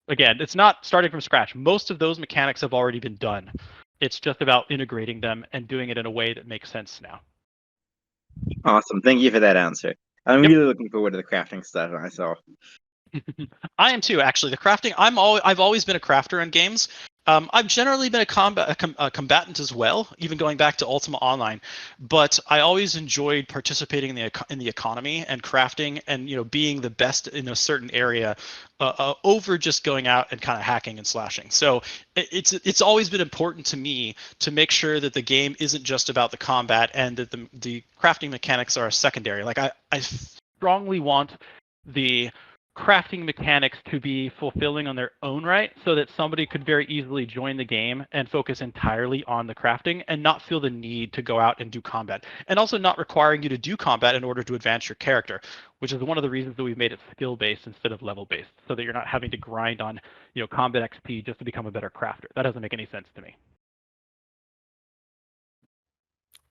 again, it's not starting from scratch. Most of those mechanics have already been done. It's just about integrating them and doing it in a way that makes sense now. Awesome. Thank you for that answer. I'm Yep. really looking forward to the crafting stuff myself. I am too, actually. The crafting, I've always been a crafter in games. I've generally been a combatant as well, even going back to Ultima Online. But I always enjoyed participating in the economy and crafting and being the best in a certain area over just going out and kind of hacking and slashing. So it's always been important to me to make sure that the game isn't just about the combat and that the crafting mechanics are secondary. Like I strongly want the crafting mechanics to be fulfilling on their own right, so that somebody could very easily join the game and focus entirely on the crafting and not feel the need to go out and do combat, and also not requiring you to do combat in order to advance your character, which is one of the reasons that we've made it skill based instead of level based, so that you're not having to grind on combat XP just to become a better crafter. That doesn't make any sense to me.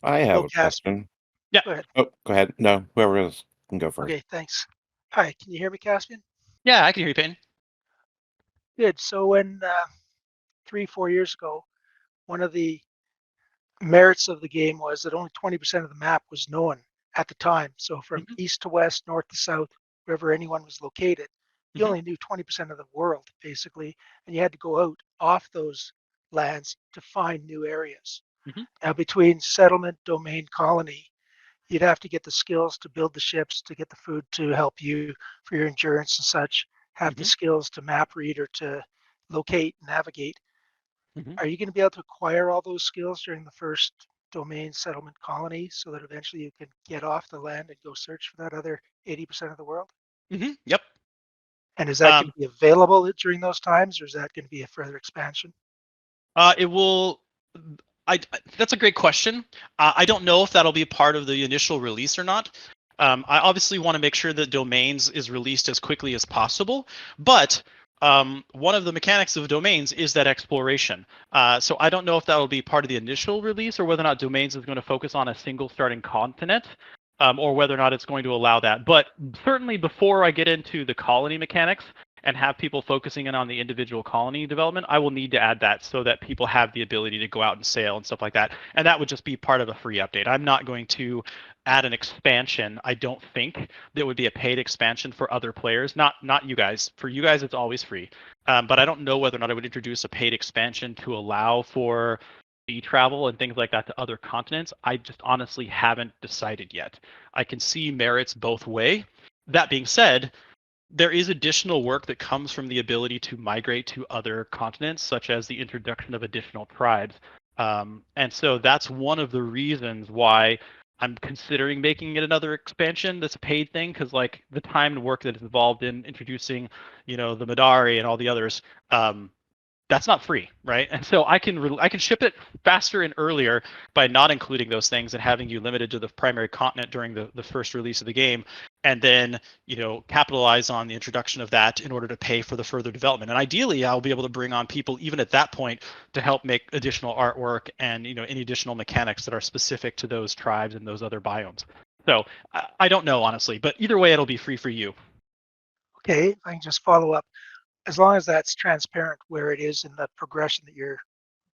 I have a Caspian. question. Yeah. Go ahead. Oh, go ahead. No, whoever else can go first. Okay, thanks. Hi, can you hear me, Caspian? Yeah, I can hear you, Payne. Good. So when 3-4 years ago, one of the merits of the game was that only 20% of the map was known at the time. So from east to west, north to south, wherever anyone was located, you only knew 20% of the world, basically, and you had to go out off those lands to find new areas. Now, between settlement, domain, colony, you'd have to get the skills to build the ships, to get the food to help you for your endurance and such, have the skills to map read or to locate, navigate. Are you going to be able to acquire all those skills during the first domain, settlement, colony, so that eventually you can get off the land and go search for that other 80% of the world? Yep. And is that going to be available during those times, or is that going to be a further expansion? It will. That's a great question. I don't know if that'll be part of the initial release or not. I obviously want to make sure that Domains is released as quickly as possible, but one of the mechanics of Domains is that exploration. So I don't know if that will be part of the initial release or whether or not Domains is going to focus on a single starting continent, or whether or not it's going to allow that. But certainly before I get into the colony mechanics and have people focusing in on the individual colony development, I will need to add that so that people have the ability to go out and sail and stuff like that. And that would just be part of a free update. I'm not going to add an expansion, I don't think that would be a paid expansion for other players. Not you guys. For you guys, it's always free. But I don't know whether or not I would introduce a paid expansion to allow for sea travel and things like that to other continents. I just honestly haven't decided yet. I can see merits both way. That being said, there is additional work that comes from the ability to migrate to other continents, such as the introduction of additional tribes. And so that's one of the reasons why I'm considering making it another expansion that's a paid thing, because like the time and work that is involved in introducing, the Madari and all the others, that's not free, right? And so I can ship it faster and earlier by not including those things and having you limited to the primary continent during the first release of the game, and then capitalize on the introduction of that in order to pay for the further development. And ideally, I'll be able to bring on people even at that point to help make additional artwork and any additional mechanics that are specific to those tribes and those other biomes. So I don't know honestly, but either way, it'll be free for you. Okay, I can just follow up. As long as that's transparent where it is in the progression that you're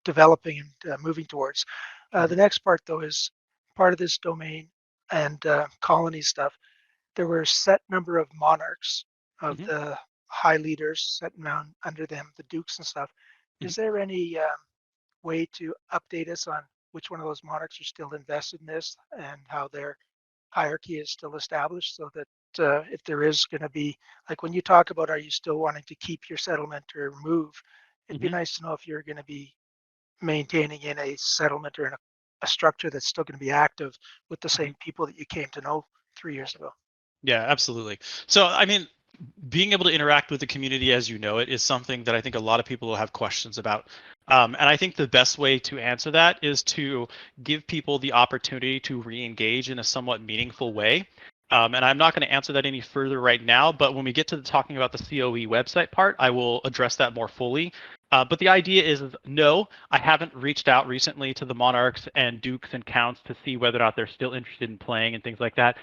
developing and moving towards. The next part, though, is part of this domain and colony stuff. There were a set number of monarchs of the high leaders set down under them, the dukes and stuff. Is there any way to update us on which one of those monarchs are still invested in this and how their hierarchy is still established, so that if there is going to be, like when you talk about, are you still wanting to keep your settlement or move, it'd be nice to know if you're going to be maintaining in a settlement or in a structure that's still going to be active with the same people that you came to know 3 years ago. Yeah, absolutely. So, I mean, being able to interact with the community as you know it is something that I think a lot of people will have questions about. And I think the best way to answer that is to give people the opportunity to re-engage in a somewhat meaningful way. And I'm not going to answer that any further right now, but when we get to talking about the COE website part, I will address that more fully. But the idea is no, I haven't reached out recently to the monarchs and dukes and counts to see whether or not they're still interested in playing and things like that,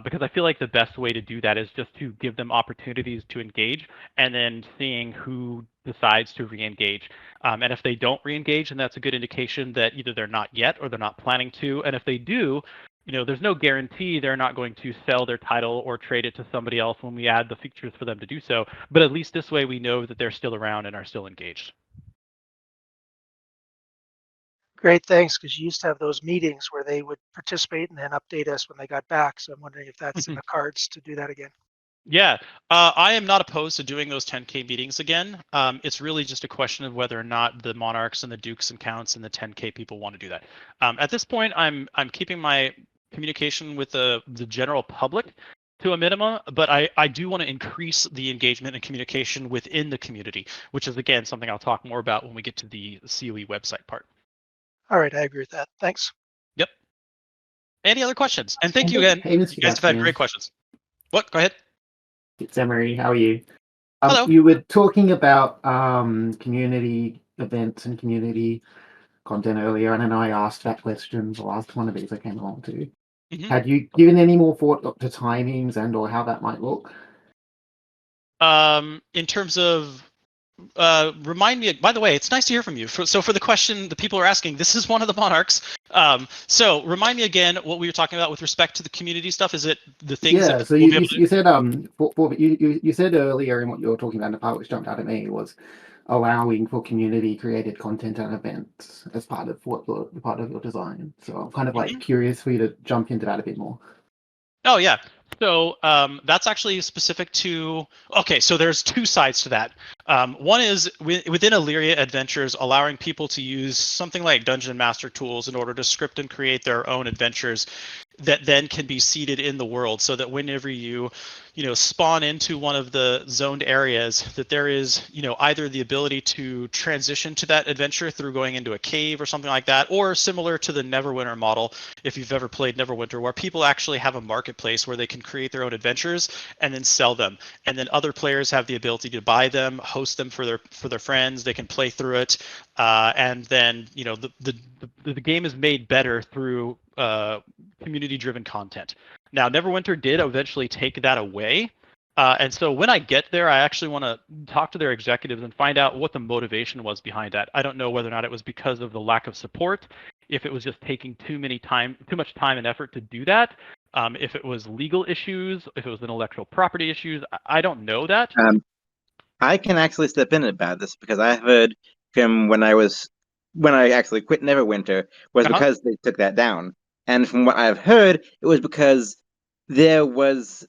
because I feel like the best way to do that is just to give them opportunities to engage and then seeing who decides to re-engage. And if they don't re-engage, then that's a good indication that either they're not yet or they're not planning to. And if they do, there's no guarantee they're not going to sell their title or trade it to somebody else when we add the features for them to do so. But at least this way we know that they're still around and are still engaged. Great, thanks, because you used to have those meetings where they would participate and then update us when they got back. So I'm wondering if that's in the cards to do that again. Yeah, I am not opposed to doing those 10K meetings again. It's really just a question of whether or not the monarchs and the dukes and counts and the 10K people want to do that. At this point, I'm keeping my communication with the general public to a minimum, but I do want to increase the engagement and communication within the community, which is again something I'll talk more about when we get to the COE website part. All right, I agree with that. Thanks. Yep. Any other questions? And thank you again. Hey, Mr. You guys have had Caspian. great questions. What? Go ahead. It's Emery. How are you? Hello. You were talking about community events and community content earlier, and I know I asked that question the last one of these I came along to. Had you given any more thought to timings and or how that might look? In terms of remind me, by the way, it's nice to hear from you. So for the question the people are asking, this is one of the monarchs. So remind me again what we were talking about with respect to the community stuff. Is it the things Yeah, that so we'll you said you said earlier in what you were talking about, the part which jumped out at me was allowing for community created content and events as part of part of your design. So I'm kind of like curious for you to jump into that a bit more. Oh yeah. So that's actually specific to, okay, so there's two sides to that. One is within Elyria Adventures, allowing people to use something like Dungeon Master tools in order to script and create their own adventures that then can be seeded in the world, so that whenever you spawn into one of the zoned areas, that there is either the ability to transition to that adventure through going into a cave or something like that, or similar to the Neverwinter model, if you've ever played Neverwinter, where people actually have a marketplace where they can create their own adventures and then sell them, and then other players have the ability to buy them, host them for their friends. They can play through it, and then the game is made better through community-driven content. Now, Neverwinter did eventually take that away, and so when I get there, I actually want to talk to their executives and find out what the motivation was behind that. I don't know whether or not it was because of the lack of support, if it was just taking too much time and effort to do that, If it was legal issues, if it was intellectual property issues, I don't know that. I can actually step in about this because I heard from when I actually quit Neverwinter was because they took that down. And from what I've heard, it was because there was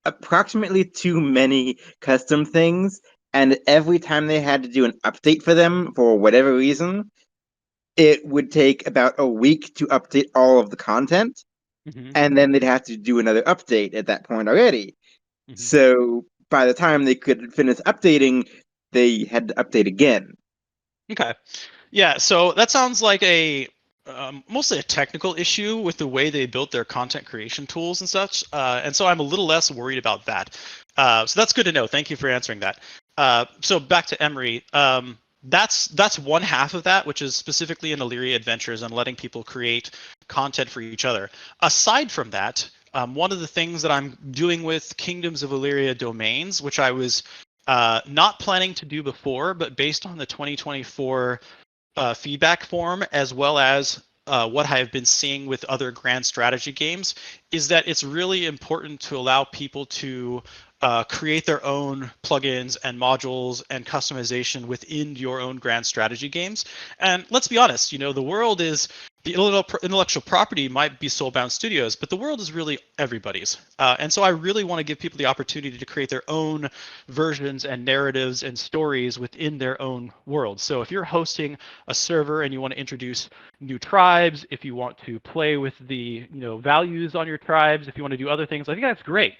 approximately too many custom things, and every time they had to do an update for them for whatever reason, it would take about a week to update all of the content, and then they'd have to do another update at that point already. So by the time they could finish updating, they had to update again. Okay. Yeah, so that sounds like a mostly a technical issue with the way they built their content creation tools and such. And so I'm a little less worried about that. So that's good to know. Thank you for answering that. So back to Emery. That's one half of that, which is specifically in Elyria Adventures and letting people create content for each other. Aside from that, one of the things that I'm doing with Kingdoms of Elyria domains, which I was not planning to do before, but based on the 2024 feedback form, as well as what I have been seeing with other grand strategy games, is that it's really important to allow people to create their own plugins and modules and customization within your own grand strategy games. And let's be honest, the world is, the intellectual property might be Soulbound Studios, but the world is really everybody's. And so I really want to give people the opportunity to create their own versions and narratives and stories within their own world. So if you're hosting a server and you want to introduce new tribes, if you want to play with the values on your tribes, if you want to do other things, I think that's great.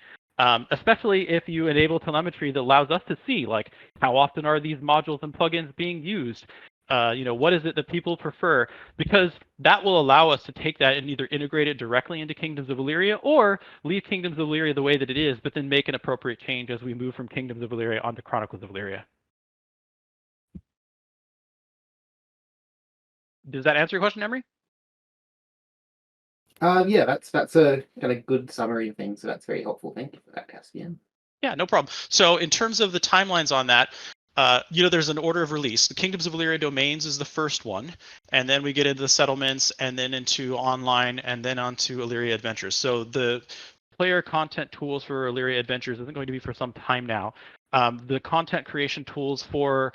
Especially if you enable telemetry that allows us to see, like, how often are these modules and plugins being used? What is it that people prefer? Because that will allow us to take that and either integrate it directly into Kingdoms of Elyria or leave Kingdoms of Elyria the way that it is, but then make an appropriate change as we move from Kingdoms of Elyria onto Chronicles of Elyria. Does that answer your question, Emery? Yeah, that's a kind of good summary of things. So that's very helpful. Thank you for that, Caspian. Yeah, no problem. So in terms of the timelines on that, there's an order of release. The Kingdoms of Elyria domains is the first one, and then we get into the settlements, and then into online, and then onto Elyria Adventures. So the player content tools for Elyria Adventures isn't going to be for some time now. The content creation tools for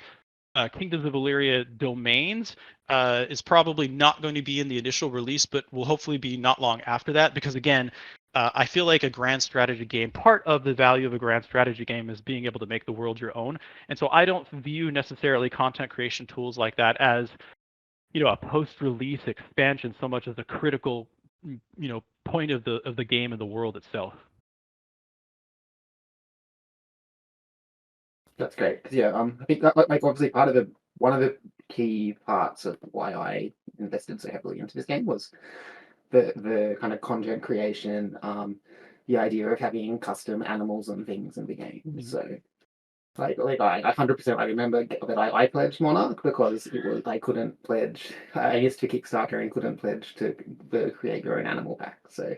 Kingdoms of Elyria domains is probably not going to be in the initial release, but will hopefully be not long after that, because again, I feel like a grand strategy game, part of the value of a grand strategy game is being able to make the world your own. And so I don't view necessarily content creation tools like that as, a post-release expansion so much as a critical, point of the game and the world itself. That's great. Because I think that, like obviously one of the key parts of why I invested so heavily into this game was the kind of content creation, the idea of having custom animals and things in the game. Mm-hmm. So like I 100% I remember that I pledged Monarch because it was I couldn't pledge. I used to Kickstarter and couldn't pledge to create your own animal pack. So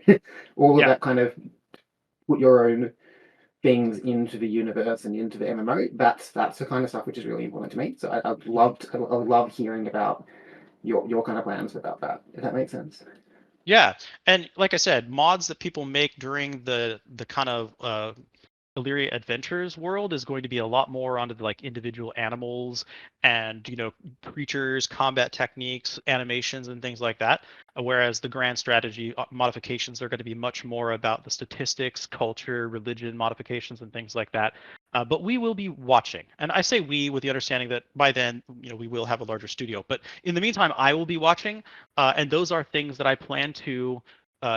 all of that kind of put your own things into the universe and into the MMO. That's the kind of stuff which is really important to me. So I love hearing about your kind of plans about that. If that makes sense. Yeah, and like I said, mods that people make during the kind of Elyria Adventures world is going to be a lot more onto the individual animals and creatures, combat techniques, animations, and things like that. Whereas the grand strategy modifications are going to be much more about the statistics, culture, religion modifications, and things like that. But we will be watching, and I say we with the understanding that by then we will have a larger studio. But in the meantime, I will be watching, and those are things that I plan to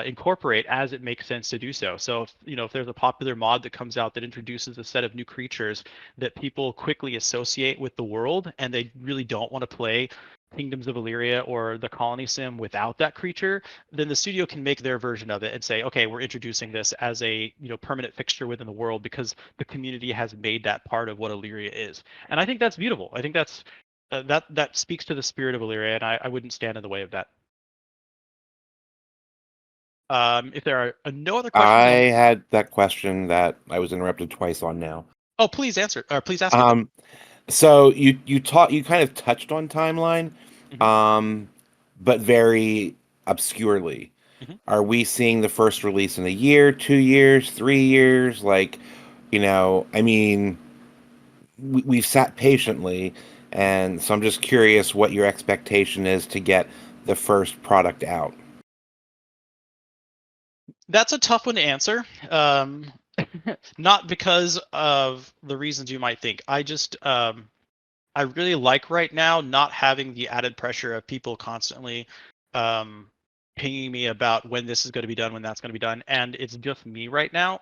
incorporate as it makes sense to do so. So if there's a popular mod that comes out that introduces a set of new creatures that people quickly associate with the world, and they really don't want to play Kingdoms of Elyria or the Colony Sim without that creature, then the studio can make their version of it and say, okay, we're introducing this as a permanent fixture within the world because the community has made that part of what Elyria is. And I think that's beautiful. I think that's that speaks to the spirit of Elyria, and I wouldn't stand in the way of that. If there are no other questions, I had that question that I was interrupted twice on now. Oh, please answer. Or please ask it. So you kind of touched on timeline, but very obscurely. Are we seeing the first release in a year, 2 years, 3 years? Like, I mean, we've sat patiently, and so I'm just curious what your expectation is to get the first product out. That's a tough one to answer. Not because of the reasons you might think. I really like right now not having the added pressure of people constantly pinging me about when this is going to be done, when that's going to be done, and it's just me right now,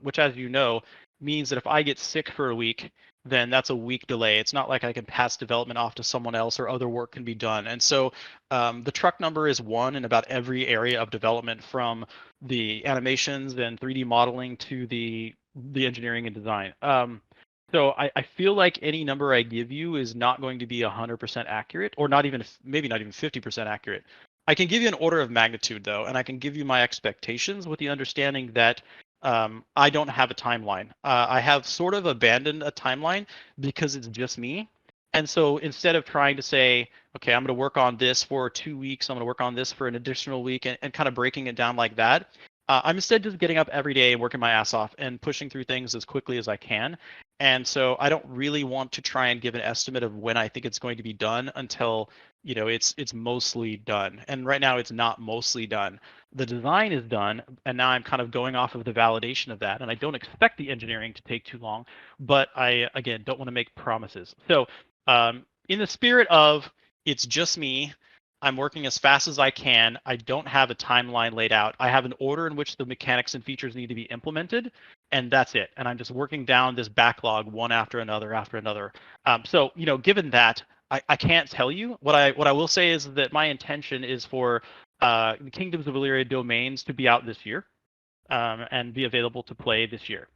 which, as you know, means that if I get sick for a week, then that's a week delay. It's not like I can pass development off to someone else or other work can be done. And so the truck number is one in about every area of development, from the animations and 3D modeling to the engineering and design. So I feel like any number I give you is not going to be 100% accurate, or not even, maybe not even 50% accurate. I can give you an order of magnitude, though, and I can give you my expectations with the understanding that I don't have a timeline. I have sort of abandoned a timeline because it's just me. And so instead of trying to say, okay, I'm going to work on this for 2 weeks, I'm going to work on this for an additional week, and kind of breaking it down like that, I'm instead just getting up every day and working my ass off and pushing through things as quickly as I can. And so I don't really want to try and give an estimate of when I think it's going to be done until it's mostly done. And right now it's not mostly done. The design is done, and now I'm kind of going off of the validation of that. And I don't expect the engineering to take too long, but I, again, don't want to make promises. So in the spirit of it's just me, I'm working as fast as I can. I don't have a timeline laid out. I have an order in which the mechanics and features need to be implemented, and that's it. And I'm just working down this backlog one after another after another. So given that, I can't tell you. What I will say is that my intention is for the Kingdoms of Elyria domains to be out this year, and be available to play this year.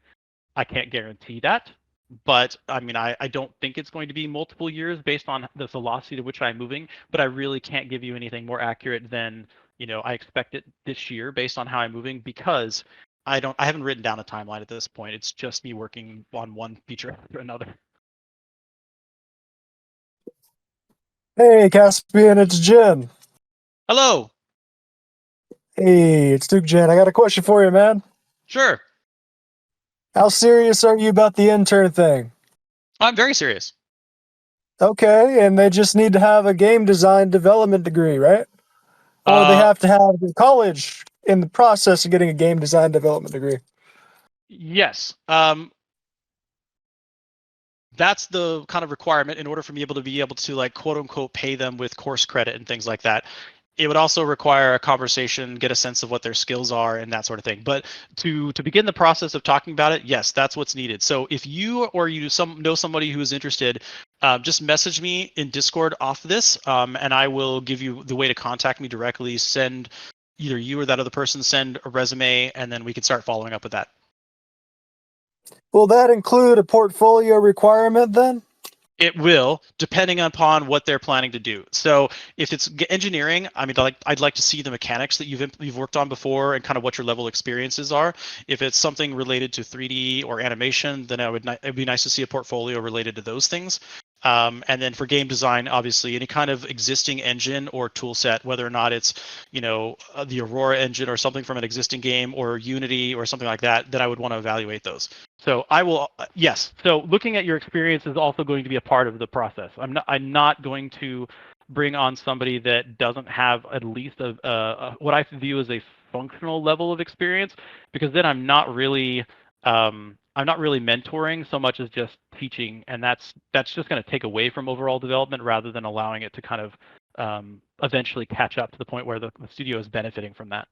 I can't guarantee that, but I mean, I don't think it's going to be multiple years based on the velocity to which I'm moving, but I really can't give you anything more accurate than, I expect it this year based on how I'm moving, because I haven't written down a timeline at this point. It's just me working on one feature after another. Hey, Caspian, it's Jen. Hello. Hey, it's Duke Jen. I got a question for you, man. Sure. How serious are you about the intern thing? I'm very serious. Okay, and they just need to have a game design development degree, right? Or they have to have the college in the process of getting a game design development degree. Yes. That's the kind of requirement in order for me to be able to, like, quote unquote, pay them with course credit and things like that. It would also require a conversation, get a sense of what their skills are and that sort of thing. But to begin the process of talking about it, yes, that's what's needed. So if you or you know somebody who is interested, just message me in Discord off this, and I will give you the way to contact me directly. Send either you or that other person send a resume, and then we can start following up with that. Will that include a portfolio requirement then? It will, depending upon what they're planning to do. So if it's engineering, I mean, I'd like to see the mechanics that you've worked on before and kind of what your level experiences are. If it's something related to 3D or animation, then it'd be nice to see a portfolio related to those things. And then for game design, obviously, any kind of existing engine or tool set, whether or not it's, the Aurora engine or something from an existing game, or Unity or something like that, then I would want to evaluate those. So I will, yes. So looking at your experience is also going to be a part of the process. I'm not going to bring on somebody that doesn't have at least what I view as a functional level of experience, because then I'm not really mentoring so much as just teaching, and that's just going to take away from overall development rather than allowing it to kind of eventually catch up to the point where the studio is benefiting from that.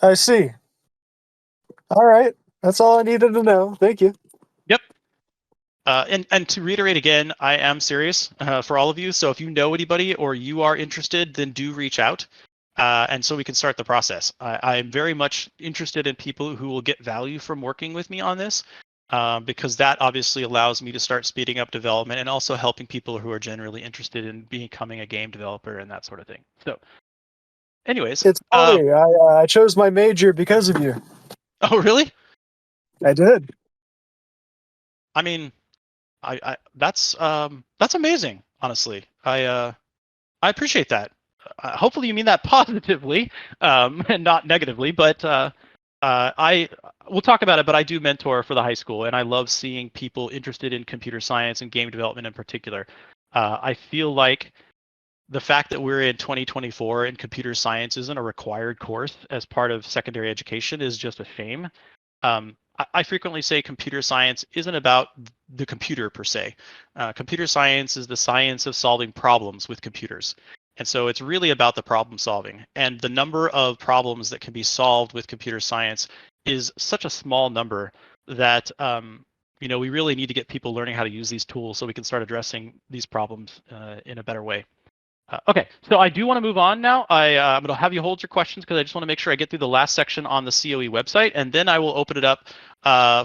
I see. All right. That's all I needed to know. Thank you. Yep. And to reiterate again, I am serious for all of you. So if you know anybody or you are interested, then do reach out. And so we can start the process. I am very much interested in people who will get value from working with me on this, because that obviously allows me to start speeding up development and also helping people who are generally interested in becoming a game developer and that sort of thing. So anyways. It's funny. I chose my major because of you. Oh, really? I did. I mean, that's amazing, honestly. I appreciate that. hopefully you mean that positively and not negatively. But we'll talk about it. But I do mentor for the high school, and I love seeing people interested in computer science and game development in particular. I feel like the fact that we're in 2024 and computer science isn't a required course as part of secondary education is just a shame. I frequently say computer science isn't about the computer per se. Computer science is the science of solving problems with computers. And so it's really about the problem solving. And the number of problems that can be solved with computer science is such a small number that we really need to get people learning how to use these tools so we can start addressing these problems in a better way. Okay, so I do want to move on now. I'm going to have you hold your questions because I just want to make sure I get through the last section on the COE website, and then I will open it up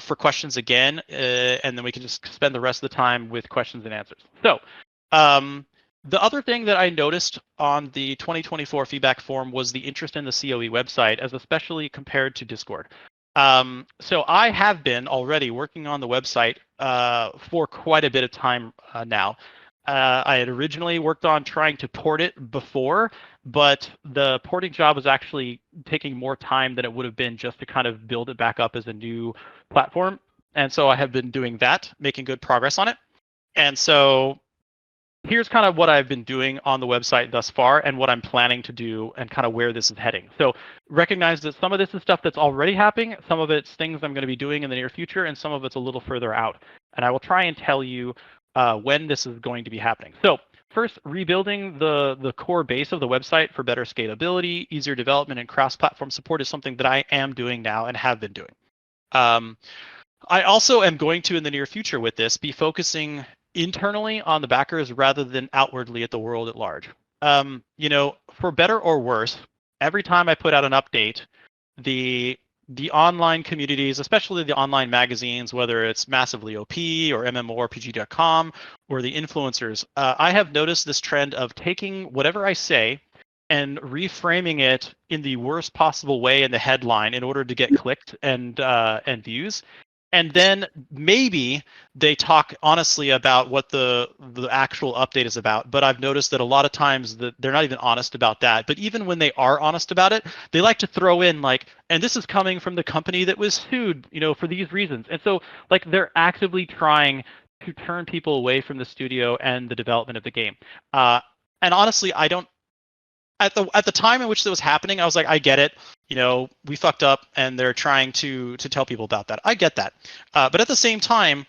for questions again, and then we can just spend the rest of the time with questions and answers. So the other thing that I noticed on the 2024 feedback form was the interest in the COE website, as especially compared to Discord. So I have been already working on the website for quite a bit of time now. I had originally worked on trying to port it before, but the porting job was actually taking more time than it would have been just to kind of build it back up as a new platform. And so I have been doing that, making good progress on it. And so here's kind of what I've been doing on the website thus far and what I'm planning to do and kind of where this is heading. So recognize that some of this is stuff that's already happening, some of it's things I'm going to be doing in the near future, and some of it's a little further out. And I will try and tell you when this is going to be happening. So first, rebuilding the core base of the website for better scalability, easier development, and cross-platform support is something that I am doing now and have been doing. I also am going to, in the near future with this, be focusing internally on the backers rather than outwardly at the world at large. For better or worse, every time I put out an update, the online communities, especially the online magazines, whether it's Massively OP or MMORPG.com or the influencers, I have noticed this trend of taking whatever I say and reframing it in the worst possible way in the headline in order to get clicked and views. And then maybe they talk honestly about what the actual update is about. But I've noticed that a lot of times that they're not even honest about that. But even when they are honest about it, they like to throw in like, and this is coming from the company that was sued, for these reasons. And so like they're actively trying to turn people away from the studio and the development of the game. And honestly, I don't. At the time in which that was happening, I was like, I get it. We fucked up, and they're trying to tell people about that. I get that. But at the same time,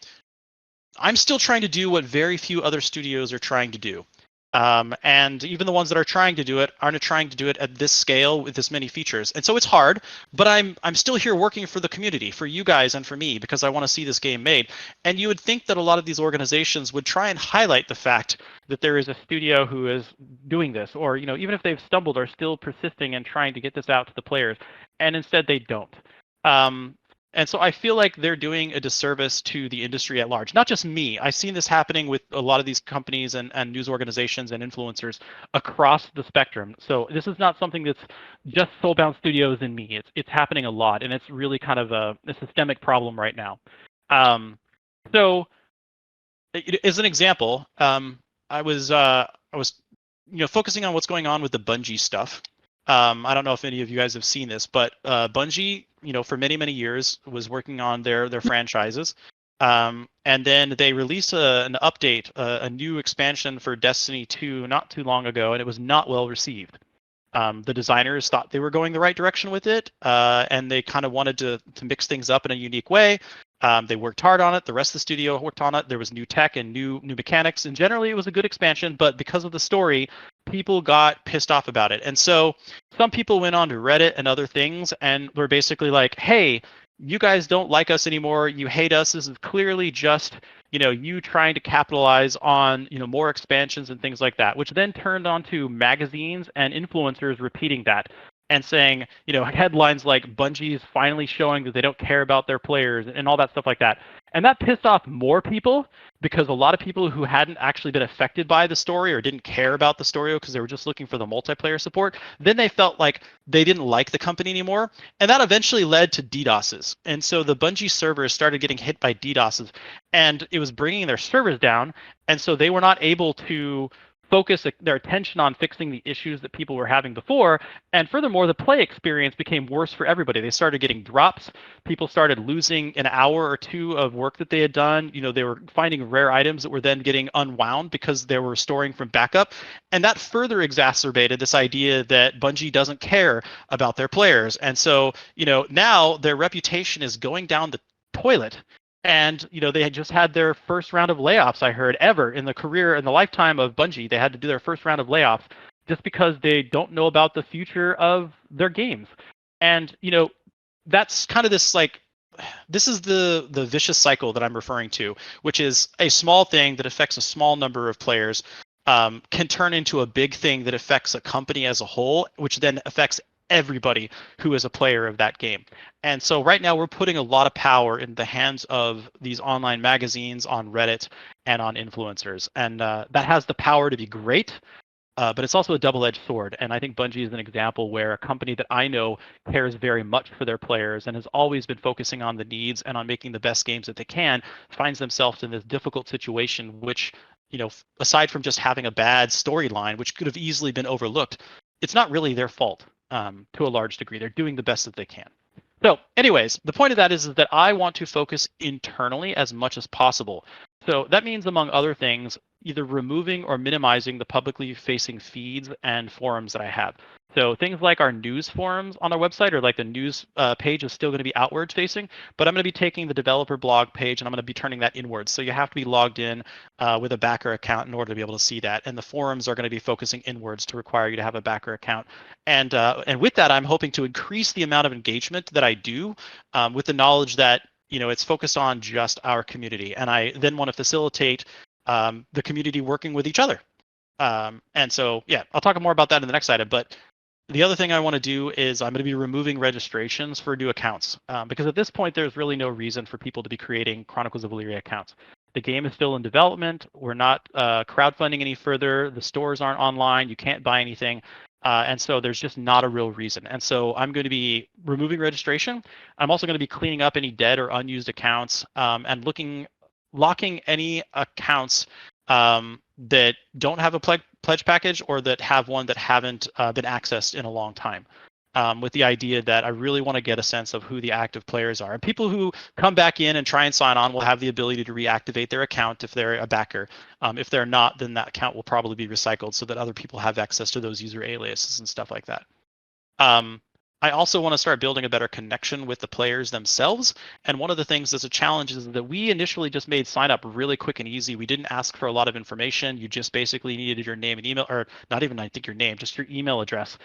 I'm still trying to do what very few other studios are trying to do. And even the ones that are trying to do it aren't trying to do it at this scale with this many features. And so it's hard, but I'm still here working for the community, for you guys and for me, because I want to see this game made. And you would think that a lot of these organizations would try and highlight the fact that there is a studio who is doing this, or even if they've stumbled, are still persisting and trying to get this out to the players. And instead they don't. And so I feel like they're doing a disservice to the industry at large. Not just me. I've seen this happening with a lot of these companies and news organizations and influencers across the spectrum. So this is not something that's just Soulbound Studios and me. It's happening a lot, and it's really kind of a systemic problem right now. So as an example, I was focusing on what's going on with the Bungie stuff. I don't know if any of you guys have seen this, but Bungie, for many, many years was working on their franchises. And then they released an update, a new expansion for Destiny 2 not too long ago, and it was not well received. The designers thought they were going the right direction with it, and they kind of wanted to mix things up in a unique way. They worked hard on it. The rest of the studio worked on it. There was new tech and new mechanics, and generally it was a good expansion. But because of the story, people got pissed off about it. And so some people went on to Reddit and other things and were basically like, hey, you guys don't like us anymore. You hate us. This is clearly just, you trying to capitalize on, more expansions and things like that, which then turned onto magazines and influencers repeating that and saying, headlines like Bungie's finally showing that they don't care about their players and all that stuff like that. And that pissed off more people because a lot of people who hadn't actually been affected by the story or didn't care about the story because they were just looking for the multiplayer support, then they felt like they didn't like the company anymore. And that eventually led to DDoSes. And so the Bungie servers started getting hit by DDoSes, and it was bringing their servers down. And so they were not able to focus their attention on fixing the issues that people were having before. And furthermore, the play experience became worse for everybody. They started getting drops. People started losing an hour or two of work that they had done. They were finding rare items that were then getting unwound because they were restoring from backup. And that further exacerbated this idea that Bungie doesn't care about their players. And so, now their reputation is going down the toilet. And they had just had their first round of layoffs, I heard, ever in the lifetime of Bungie. They had to do their first round of layoffs just because they don't know about the future of their games. And that's kind of this is the vicious cycle that I'm referring to, which is a small thing that affects a small number of players can turn into a big thing that affects a company as a whole, which then affects everybody who is a player of that game. And so right now we're putting a lot of power in the hands of these online magazines, on Reddit, and on influencers. And that has the power to be great, but it's also a double-edged sword. And I think Bungie is an example where a company that I know cares very much for their players and has always been focusing on the needs and on making the best games that they can, finds themselves in this difficult situation, which, aside from just having a bad storyline, which could have easily been overlooked, it's not really their fault. To a large degree. They're doing the best that they can. So anyways, the point of that is that I want to focus internally as much as possible. So that means, among other things, either removing or minimizing the publicly facing feeds and forums that I have. So things like our news forums on our website, or like the news page, is still going to be outwards facing, but I'm going to be taking the developer blog page and I'm going to be turning that inwards. So you have to be logged in with a backer account in order to be able to see that. And the forums are going to be focusing inwards to require you to have a backer account. And with that, I'm hoping to increase the amount of engagement that I do with the knowledge that it's focused on just our community. And I then want to facilitate the community working with each other. And so, yeah, I'll talk more about that in the next item. But the other thing I want to do is I'm going to be removing registrations for new accounts because at this point, there's really no reason for people to be creating Chronicles of Elyria accounts. The game is still in development. We're not crowdfunding any further. The stores aren't online. You can't buy anything. And so there's just not a real reason. And so I'm going to be removing registration. I'm also going to be cleaning up any dead or unused accounts and locking any accounts that don't have a pledge package or that have one that haven't been accessed in a long time, with the idea that I really want to get a sense of who the active players are. And people who come back in and try and sign on will have the ability to reactivate their account if they're a backer. If they're not, then that account will probably be recycled so that other people have access to those user aliases and stuff like that. I also want to start building a better connection with the players themselves. And one of the things that's a challenge is that we initially just made sign up really quick and easy. We didn't ask for a lot of information. You just basically needed your name and email, or not even, I think, your name, just your email address.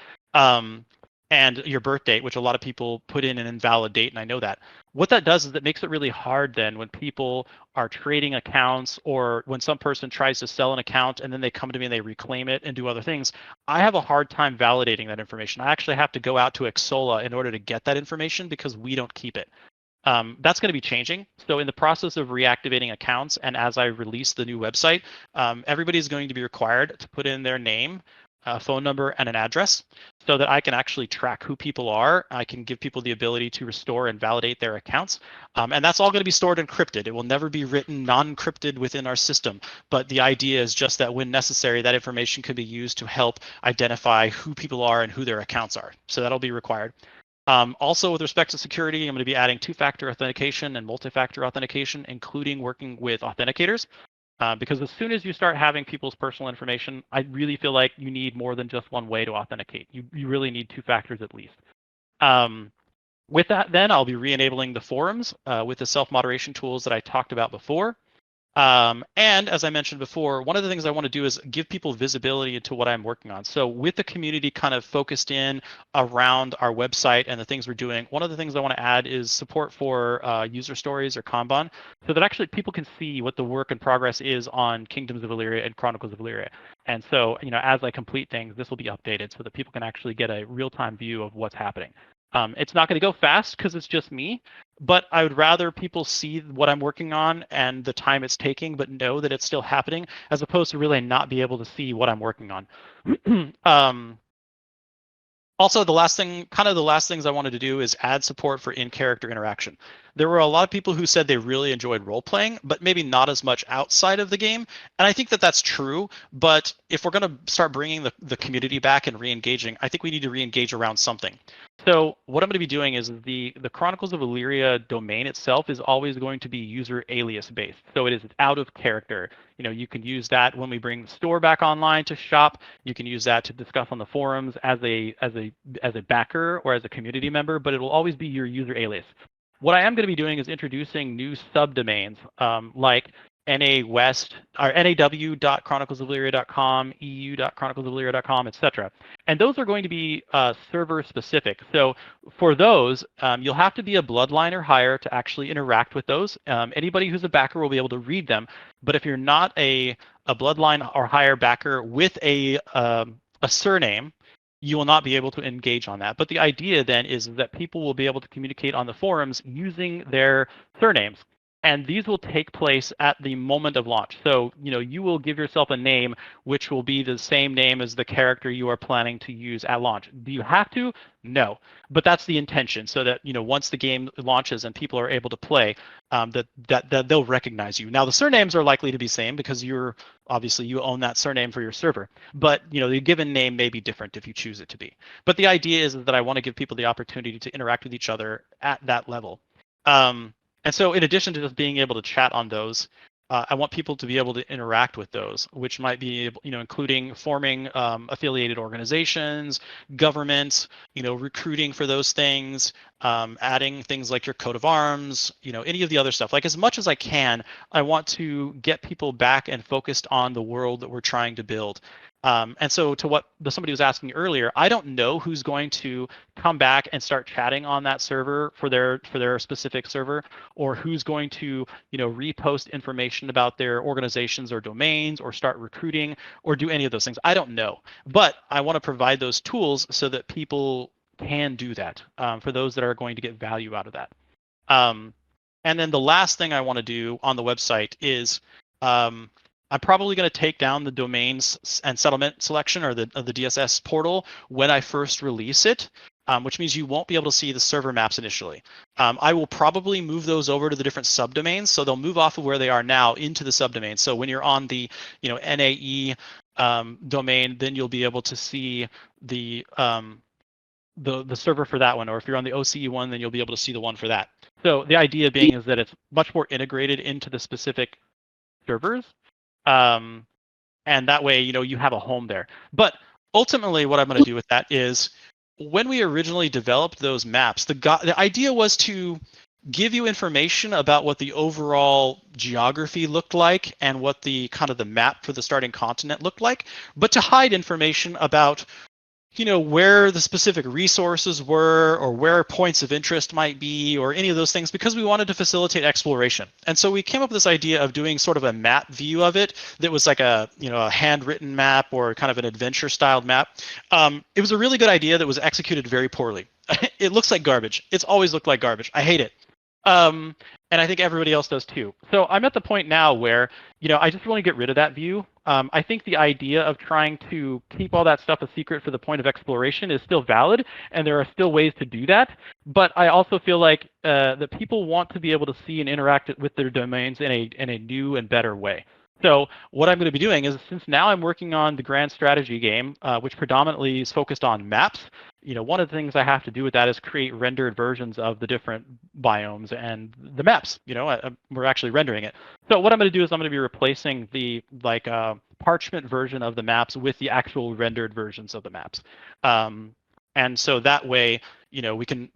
And your birth date, which a lot of people put in an invalid date, and I know that. What that does is it makes it really hard then when people are trading accounts, or when some person tries to sell an account and then they come to me and they reclaim it and do other things. I have a hard time validating that information. I actually have to go out to Exola in order to get that information because we don't keep it. That's going to be changing. So in the process of reactivating accounts, and as I release the new website, everybody is going to be required to put in their name, a phone number, and an address so that I can actually track who people are. I can give people the ability to restore and validate their accounts. And that's all going to be stored encrypted. It will never be written non-encrypted within our system. But the idea is just that when necessary, that information can be used to help identify who people are and who their accounts are. So that'll be required. Also, with respect to security, I'm going to be adding two-factor authentication and multi-factor authentication, including working with authenticators. Because as soon as you start having people's personal information, I really feel like you need more than just one way to authenticate. You really need two factors at least. With that, then, I'll be re-enabling the forums with the self-moderation tools that I talked about before. And as I mentioned before, one of the things I want to do is give people visibility into what I'm working on. So with the community kind of focused in around our website and the things we're doing, one of the things I want to add is support for user stories or Kanban, so that actually people can see what the work in progress is on Kingdoms of Elyria and Chronicles of Elyria. And so, as I complete things, this will be updated so that people can actually get a real-time view of what's happening. It's not going to go fast because it's just me, but I would rather people see what I'm working on and the time it's taking, but know that it's still happening, as opposed to really not be able to see what I'm working on. Also, the last things I wanted to do is add support for in-character interaction. There were a lot of people who said they really enjoyed role-playing, but maybe not as much outside of the game. And I think that that's true. But if we're going to start bringing the community back and re-engaging, I think we need to re-engage around something. So what I'm going to be doing is the Chronicles of Elyria domain itself is always going to be user alias based. So it is out of character. You can use that when we bring the store back online to shop. You can use that to discuss on the forums as a backer or as a community member, but it will always be your user alias. What I am going to be doing is introducing new subdomains like NA West or naw.chroniclesofelyria.com, eu.chroniclesofelyria.com, etc. And those are going to be server specific. So for those, you'll have to be a bloodline or higher to actually interact with those. Anybody who's a backer will be able to read them. But if you're not a bloodline or higher backer with a surname, you will not be able to engage on that. But the idea then is that people will be able to communicate on the forums using their surnames. And these will take place at the moment of launch. So, you will give yourself a name which will be the same name as the character you are planning to use at launch. Do you have to? No. But that's the intention, so that, once the game launches and people are able to play, that they'll recognize you. Now, the surnames are likely to be same because you own that surname for your server. But, the given name may be different if you choose it to be. But the idea is that I want to give people the opportunity to interact with each other at that level. And so in addition to just being able to chat on those, I want people to be able to interact with those, which might be, including forming affiliated organizations, governments, recruiting for those things, adding things like your coat of arms, any of the other stuff. Like, as much as I can, I want to get people back and focused on the world that we're trying to build. And so to what somebody was asking earlier, I don't know who's going to come back and start chatting on that server for their specific server, or who's going to repost information about their organizations or domains, or start recruiting, or do any of those things. I don't know, but I want to provide those tools so that people can do that for those that are going to get value out of that. And then the last thing I want to do on the website is I'm probably going to take down the domains and settlement selection, or the DSS portal, when I first release it, which means you won't be able to see the server maps initially. I will probably move those over to the different subdomains, so they'll move off of where they are now into the subdomains. So when you're on the NAE domain, then you'll be able to see the server for that one, or if you're on the OCE one, then you'll be able to see the one for that. So the idea being is that it's much more integrated into the specific servers. And that way, you have a home there. But ultimately, what I'm going to do with that is, when we originally developed those maps, the idea was to give you information about what the overall geography looked like and what the kind of the map for the starting continent looked like, but to hide information about where the specific resources were, or where points of interest might be, or any of those things, because we wanted to facilitate exploration. And so we came up with this idea of doing sort of a map view of it that was like a handwritten map, or kind of an adventure styled map. It was a really good idea that was executed very poorly. It looks like garbage. It's always looked like garbage. I hate it. And I think everybody else does too. So I'm at the point now where, I just want to get rid of that view. I think the idea of trying to keep all that stuff a secret for the point of exploration is still valid, and there are still ways to do that. But I also feel like that people want to be able to see and interact with their domains in a new and better way. So what I'm going to be doing is, since now I'm working on the grand strategy game, which predominantly is focused on maps, one of the things I have to do with that is create rendered versions of the different biomes and the maps. We're actually rendering it. So what I'm going to do is I'm going to be replacing the parchment version of the maps with the actual rendered versions of the maps. And so that way,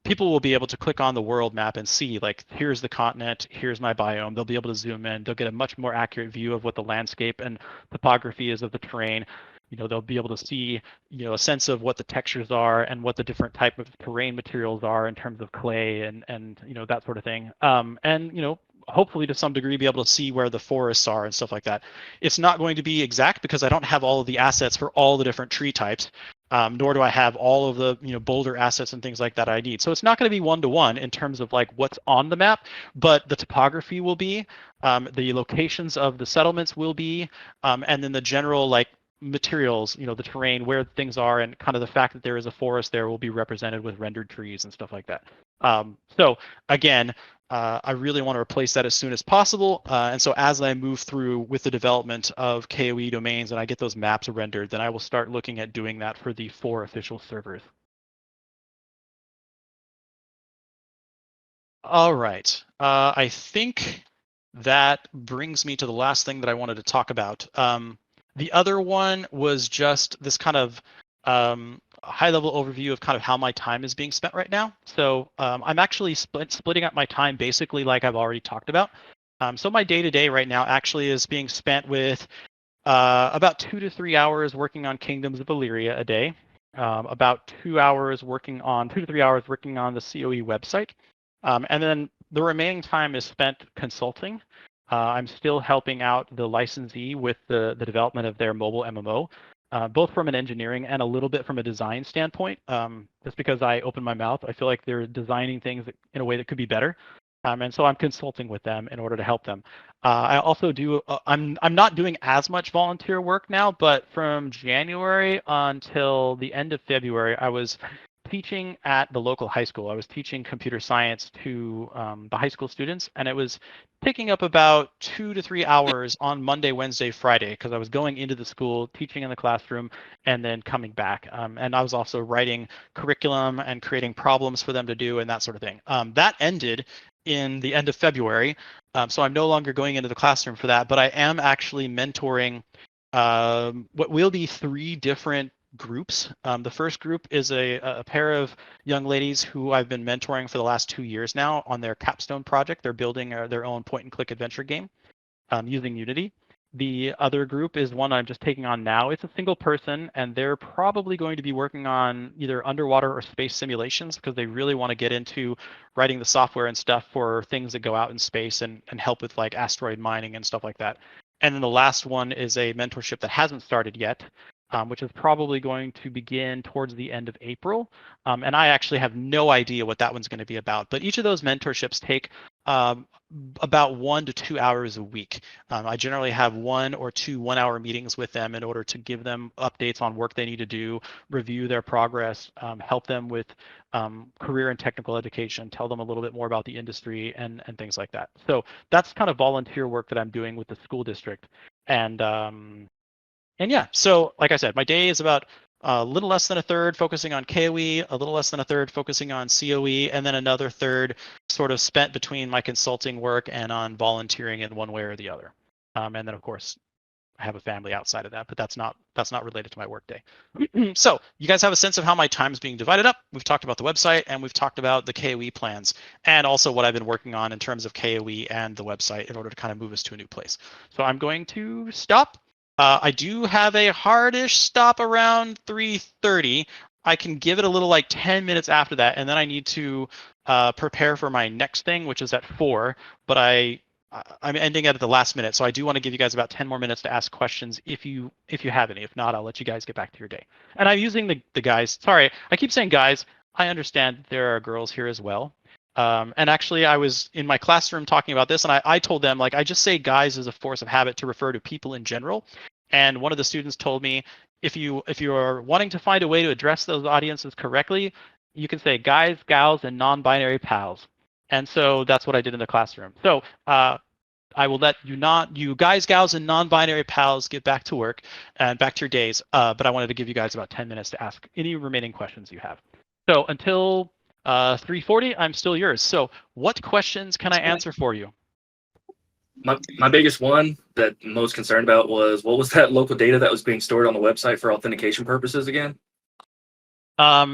people will be able to click on the world map and see, like, here's the continent, here's my biome. They'll be able to zoom in. They'll get a much more accurate view of what the landscape and topography is of the terrain. They'll be able to see, a sense of what the textures are and what the different type of terrain materials are in terms of clay and that sort of thing. And hopefully to some degree be able to see where the forests are and stuff like that. It's not going to be exact because I don't have all of the assets for all the different tree types. Nor do I have all of the boulder assets and things like that I need. So it's not going to be one-to-one in terms of like what's on the map, but the topography will be, the locations of the settlements will be, and then the general like materials, the terrain, where things are, and kind of the fact that there is a forest there will be represented with rendered trees and stuff like that. So again, I really want to replace that as soon as possible. And so as I move through with the development of KOE domains and I get those maps rendered, then I will start looking at doing that for the 4 official servers. All right. I think that brings me to the last thing that I wanted to talk about. The other one was just this kind of high-level overview of kind of how my time is being spent right now. So I'm actually splitting up my time basically like I've already talked about. So my day-to-day right now actually is being spent with about 2 to 3 hours working on Kingdoms of Elyria a day, about 2 hours working on 2 to 3 hours working on the COE website, and then the remaining time is spent consulting. I'm still helping out the licensee with the development of their mobile MMO, both from an engineering and a little bit from a design standpoint. Just because I open my mouth, I feel like they're designing things in a way that could be better. And so I'm consulting with them in order to help them. I also do. I'm not doing as much volunteer work now, but from January until the end of February, I was teaching at the local high school. I was teaching computer science to the high school students, and it was taking up about 2 to 3 hours on Monday, Wednesday, Friday, because I was going into the school, teaching in the classroom, and then coming back. And I was also writing curriculum and creating problems for them to do and that sort of thing. That ended in the end of February. So I'm no longer going into the classroom for that, but I am actually mentoring what will be 3 different groups. The first group is a pair of young ladies who I've been mentoring for the last 2 years now on their capstone project. They're building their own point-and-click adventure game using Unity. The other group is one I'm just taking on now. It's a single person, and they're probably going to be working on either underwater or space simulations because they really want to get into writing the software and stuff for things that go out in space and help with like asteroid mining and stuff like that. And then the last one is a mentorship that hasn't started yet, which is probably going to begin towards the end of April. And I actually have no idea what that one's going to be about. But each of those mentorships take about 1 to 2 hours a week. I generally have 1 or 2 one-hour meetings with them in order to give them updates on work they need to do, review their progress, help them with career and technical education, tell them a little bit more about the industry and things like that. So that's kind of volunteer work that I'm doing with the school district. And yeah, so like I said, my day is about a little less than a third focusing on KOE, a little less than a third focusing on COE, and then another third sort of spent between my consulting work and on volunteering in one way or the other. And then of course, I have a family outside of that, but that's not related to my workday. So you guys have a sense of how my time is being divided up. We've talked about the website and we've talked about the KOE plans and also what I've been working on in terms of KOE and the website in order to kind of move us to a new place. So I'm going to stop. I do have a hardish stop around 3:30. I can give it a little like 10 minutes after that, and then I need to prepare for my next thing, which is at 4. But I'm ending it at the last minute, so I do want to give you guys about 10 more minutes to ask questions if you have any. If not, I'll let you guys get back to your day. And I'm using the guys. Sorry, I keep saying guys. I understand there are girls here as well. And actually, I was in my classroom talking about this, and I told them, like, I just say guys as a force of habit to refer to people in general. And one of the students told me, if you are wanting to find a way to address those audiences correctly, you can say guys, gals, and non-binary pals. And so that's what I did in the classroom. So I will let you guys, gals, and non-binary pals get back to work and back to your days. But I wanted to give you guys about 10 minutes to ask any remaining questions you have. So until 3:40, I'm still yours. So what questions can I answer for you? My biggest one that I'm most concerned about was, what was that local data that was being stored on the website for authentication purposes again?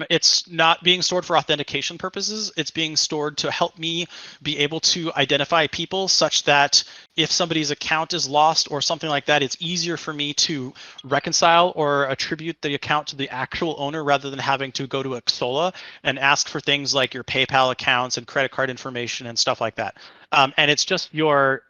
It's not being stored for authentication purposes. It's being stored to help me be able to identify people such that if somebody's account is lost or something like that, it's easier for me to reconcile or attribute the account to the actual owner rather than having to go to Xsolla and ask for things like your PayPal accounts and credit card information and stuff like that. And it's just your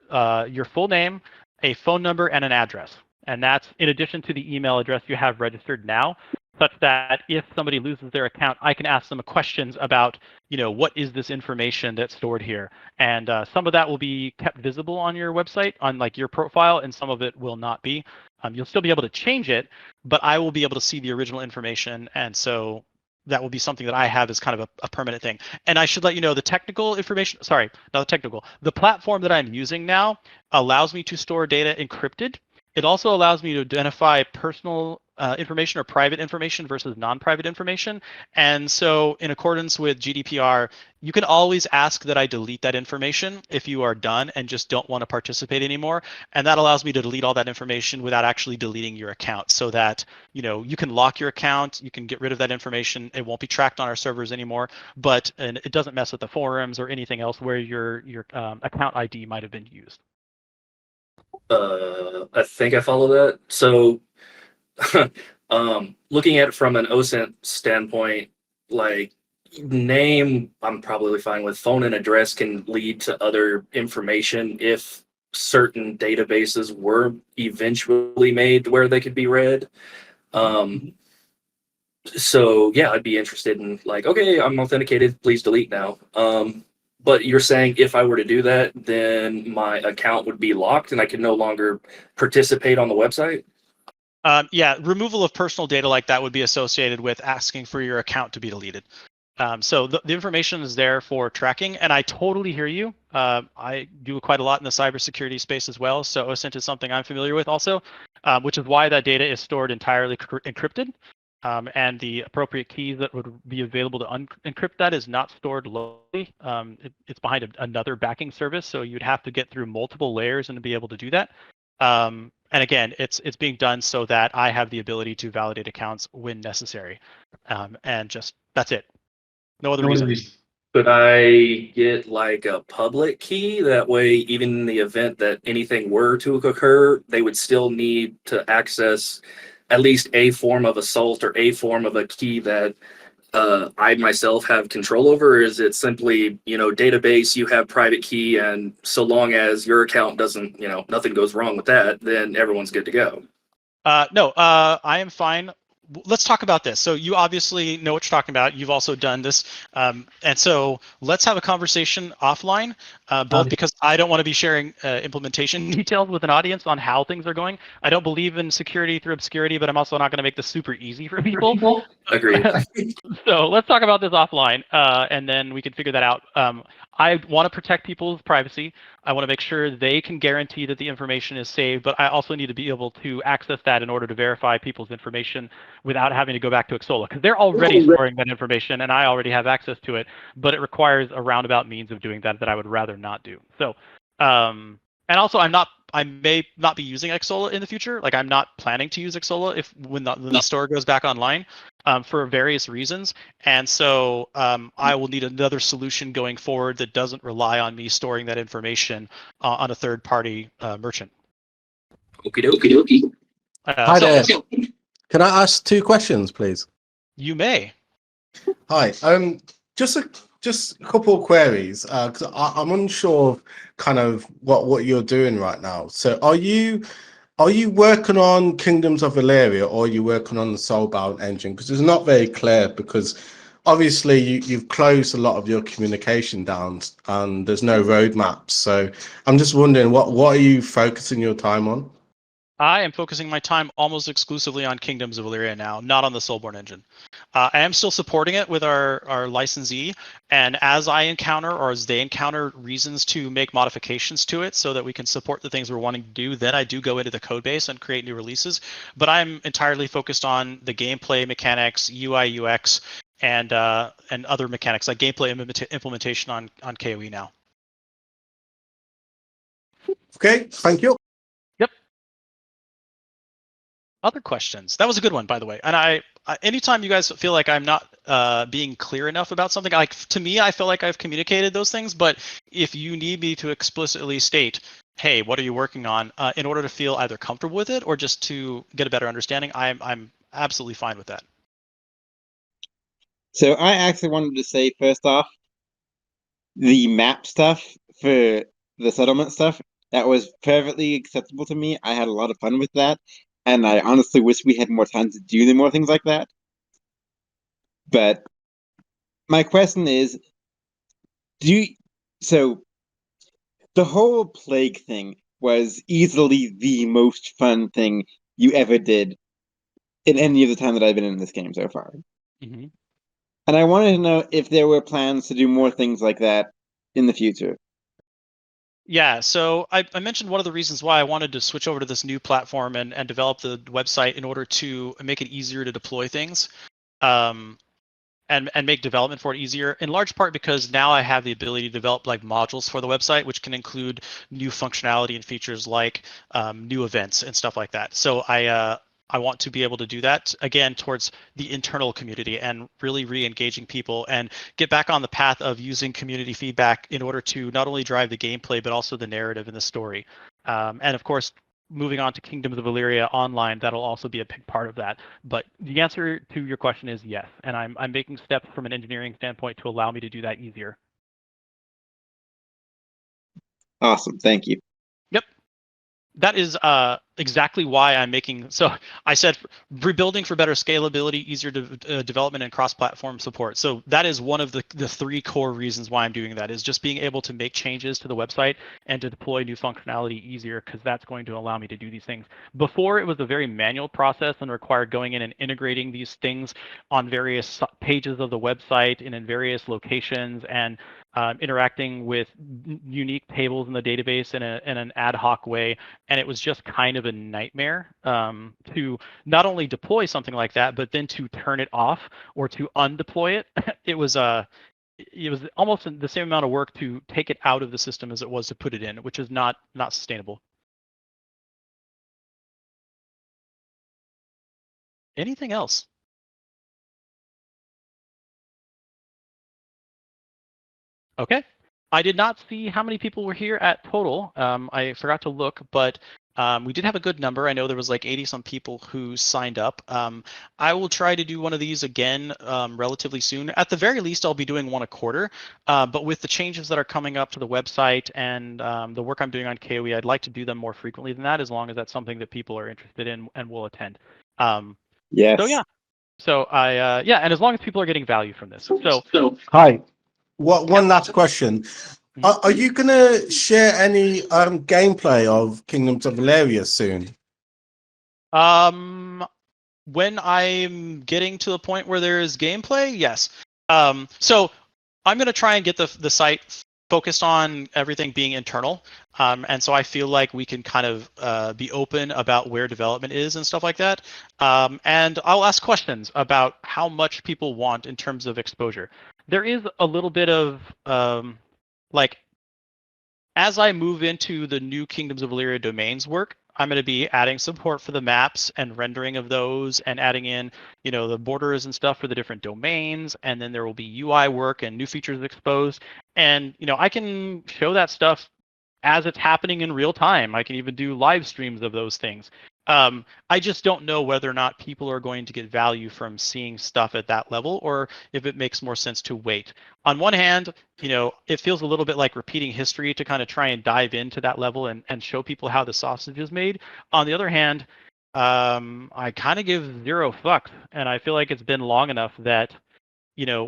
full name, a phone number, and an address. And that's in addition to the email address you have registered now, such that if somebody loses their account, I can ask them questions about, what is this information that's stored here? And some of that will be kept visible on your website, on like your profile, and some of it will not be. You'll still be able to change it, but I will be able to see the original information. And so that will be something that I have as kind of a permanent thing. And I should let you know the technical information, sorry, not the technical, the platform that I'm using now allows me to store data encrypted. It also allows me to identify personal information or private information versus non-private information. And so in accordance with GDPR, you can always ask that I delete that information if you are done and just don't want to participate anymore. And that allows me to delete all that information without actually deleting your account, so that you can lock your account, you can get rid of that information. It won't be tracked on our servers anymore, but it doesn't mess with the forums or anything else where your account ID might have been used. I think I follow that. So, looking at it from an OSINT standpoint, like name, I'm probably fine with. Phone and address can lead to other information if certain databases were eventually made where they could be read. So yeah, I'd be interested in like, okay, I'm authenticated, please delete now. But you're saying if I were to do that, then my account would be locked and I could no longer participate on the website? Yeah, removal of personal data like that would be associated with asking for your account to be deleted. So the information is there for tracking, and I totally hear you. I do quite a lot in the cybersecurity space as well, so OSINT is something I'm familiar with also, which is why that data is stored entirely encrypted. And the appropriate keys that would be available to encrypt that is not stored locally. It's behind another backing service, so you'd have to get through multiple layers and to be able to do that. And again, it's being done so that I have the ability to validate accounts when necessary. And just that's it. No other reason. Could I get like a public key? That way, even in the event that anything were to occur, they would still need to access at least a form of assault or a form of a key that I myself have control over? Or is it simply, database, you have private key, and so long as your account doesn't, nothing goes wrong with that, then everyone's good to go? No, I am fine. Let's talk about this. So you obviously know what you're talking about. You've also done this. And so let's have a conversation offline, both because I don't want to be sharing implementation details with an audience on how things are going. I don't believe in security through obscurity, but I'm also not going to make this super easy for people. Agreed. So let's talk about this offline, and then we can figure that out. I want to protect people's privacy. I want to make sure they can guarantee that the information is saved, but I also need to be able to access that in order to verify people's information without having to go back to Exola, because they're already storing that information and I already have access to it, but it requires a roundabout means of doing that I would rather not do. So, and also I may not be using Exola in the future. Like I'm not planning to use Exola when the store goes back online, for various reasons. And so I will need another solution going forward that doesn't rely on me storing that information on a third party merchant. Okie dokie. Hi there. Can I ask 2 questions, please? You may. Hi. Just a couple of queries, because I'm unsure of kind of what you're doing right now. So are you working on Kingdoms of Elyria, or are you working on the Soulbound engine? Because it's not very clear, because obviously you've closed a lot of your communication down and there's no roadmaps. So I'm just wondering, what are you focusing your time on? I am focusing my time almost exclusively on Kingdoms of Elyria now, not on the Soulborn engine. I am still supporting it with our licensee, and as I encounter or as they encounter reasons to make modifications to it so that we can support the things we're wanting to do, then I do go into the code base and create new releases. But I'm entirely focused on the gameplay mechanics, UI, UX, and other mechanics like gameplay implementation on KOE now. Okay, thank you. Other questions? That was a good one, by the way. And I anytime you guys feel like I'm not being clear enough about something, like to me, I feel like I've communicated those things. But if you need me to explicitly state, hey, what are you working on, in order to feel either comfortable with it or just to get a better understanding, I'm absolutely fine with that. So I actually wanted to say, first off, the map stuff for the settlement stuff, That was perfectly acceptable to me. I had a lot of fun with that, and I honestly wish we had more time to do more things like that. But my question is, do you, so the whole plague thing was easily the most fun thing you ever did in any of the time that I've been in this game so far. Mm-hmm. And I wanted to know if there were plans to do more things like that in the future. Yeah, so I mentioned one of the reasons why I wanted to switch over to this new platform and develop the website in order to make it easier to deploy things. And make development for it easier, in large part because now I have the ability to develop like modules for the website, which can include new functionality and features like new events and stuff like that. So I want to be able to do that again towards the internal community and really re-engaging people and get back on the path of using community feedback in order to not only drive the gameplay but also the narrative and the story. And of course, moving on to Kingdoms of Elyria online, that'll also be a big part of that. But the answer to your question is yes, and I'm making steps from an engineering standpoint to allow me to do that easier. Awesome, thank you. Yep. That is exactly why I'm making. So I said rebuilding for better scalability, easier development, and cross-platform support. So that is one of the three core reasons why I'm doing that, is just being able to make changes to the website and to deploy new functionality easier, because that's going to allow me to do these things. Before, it was a very manual process and required going in and integrating these things on various pages of the website and in various locations, and interacting with unique tables in the database in an ad hoc way. And it was just kind of a nightmare to not only deploy something like that, but then to turn it off or to undeploy it. It was almost the same amount of work to take it out of the system as it was to put it in, which is not sustainable. Anything else? Okay. I did not see how many people were here at total. I forgot to look, but we did have a good number. I know there was like 80 some people who signed up. I will try to do one of these again relatively soon. At the very least, I'll be doing one a quarter. But with the changes that are coming up to the website and the work I'm doing on KOE, I'd like to do them more frequently than that, as long as that's something that people are interested in and will attend. Yes. So yeah. So and as long as people are getting value from this. So Hi. One last question. Are you going to share any gameplay of Kingdoms of Elyria soon? When I'm getting to the point where there is gameplay, yes. So I'm going to try and get the site focused on everything being internal. And so I feel like we can kind of be open about where development is and stuff like that. And I'll ask questions about how much people want in terms of exposure. There is a little bit of like, as I move into the new Kingdoms of Elyria domains work, I'm going to be adding support for the maps and rendering of those, and adding in, the borders and stuff for the different domains. And then there will be UI work and new features exposed. And, I can show that stuff as it's happening in real time. I can even do live streams of those things. I just don't know whether or not people are going to get value from seeing stuff at that level, or if it makes more sense to wait. On one hand, it feels a little bit like repeating history to kind of try and dive into that level and show people how the sausage is made. On the other hand, I kind of give zero fucks, and I feel like it's been long enough that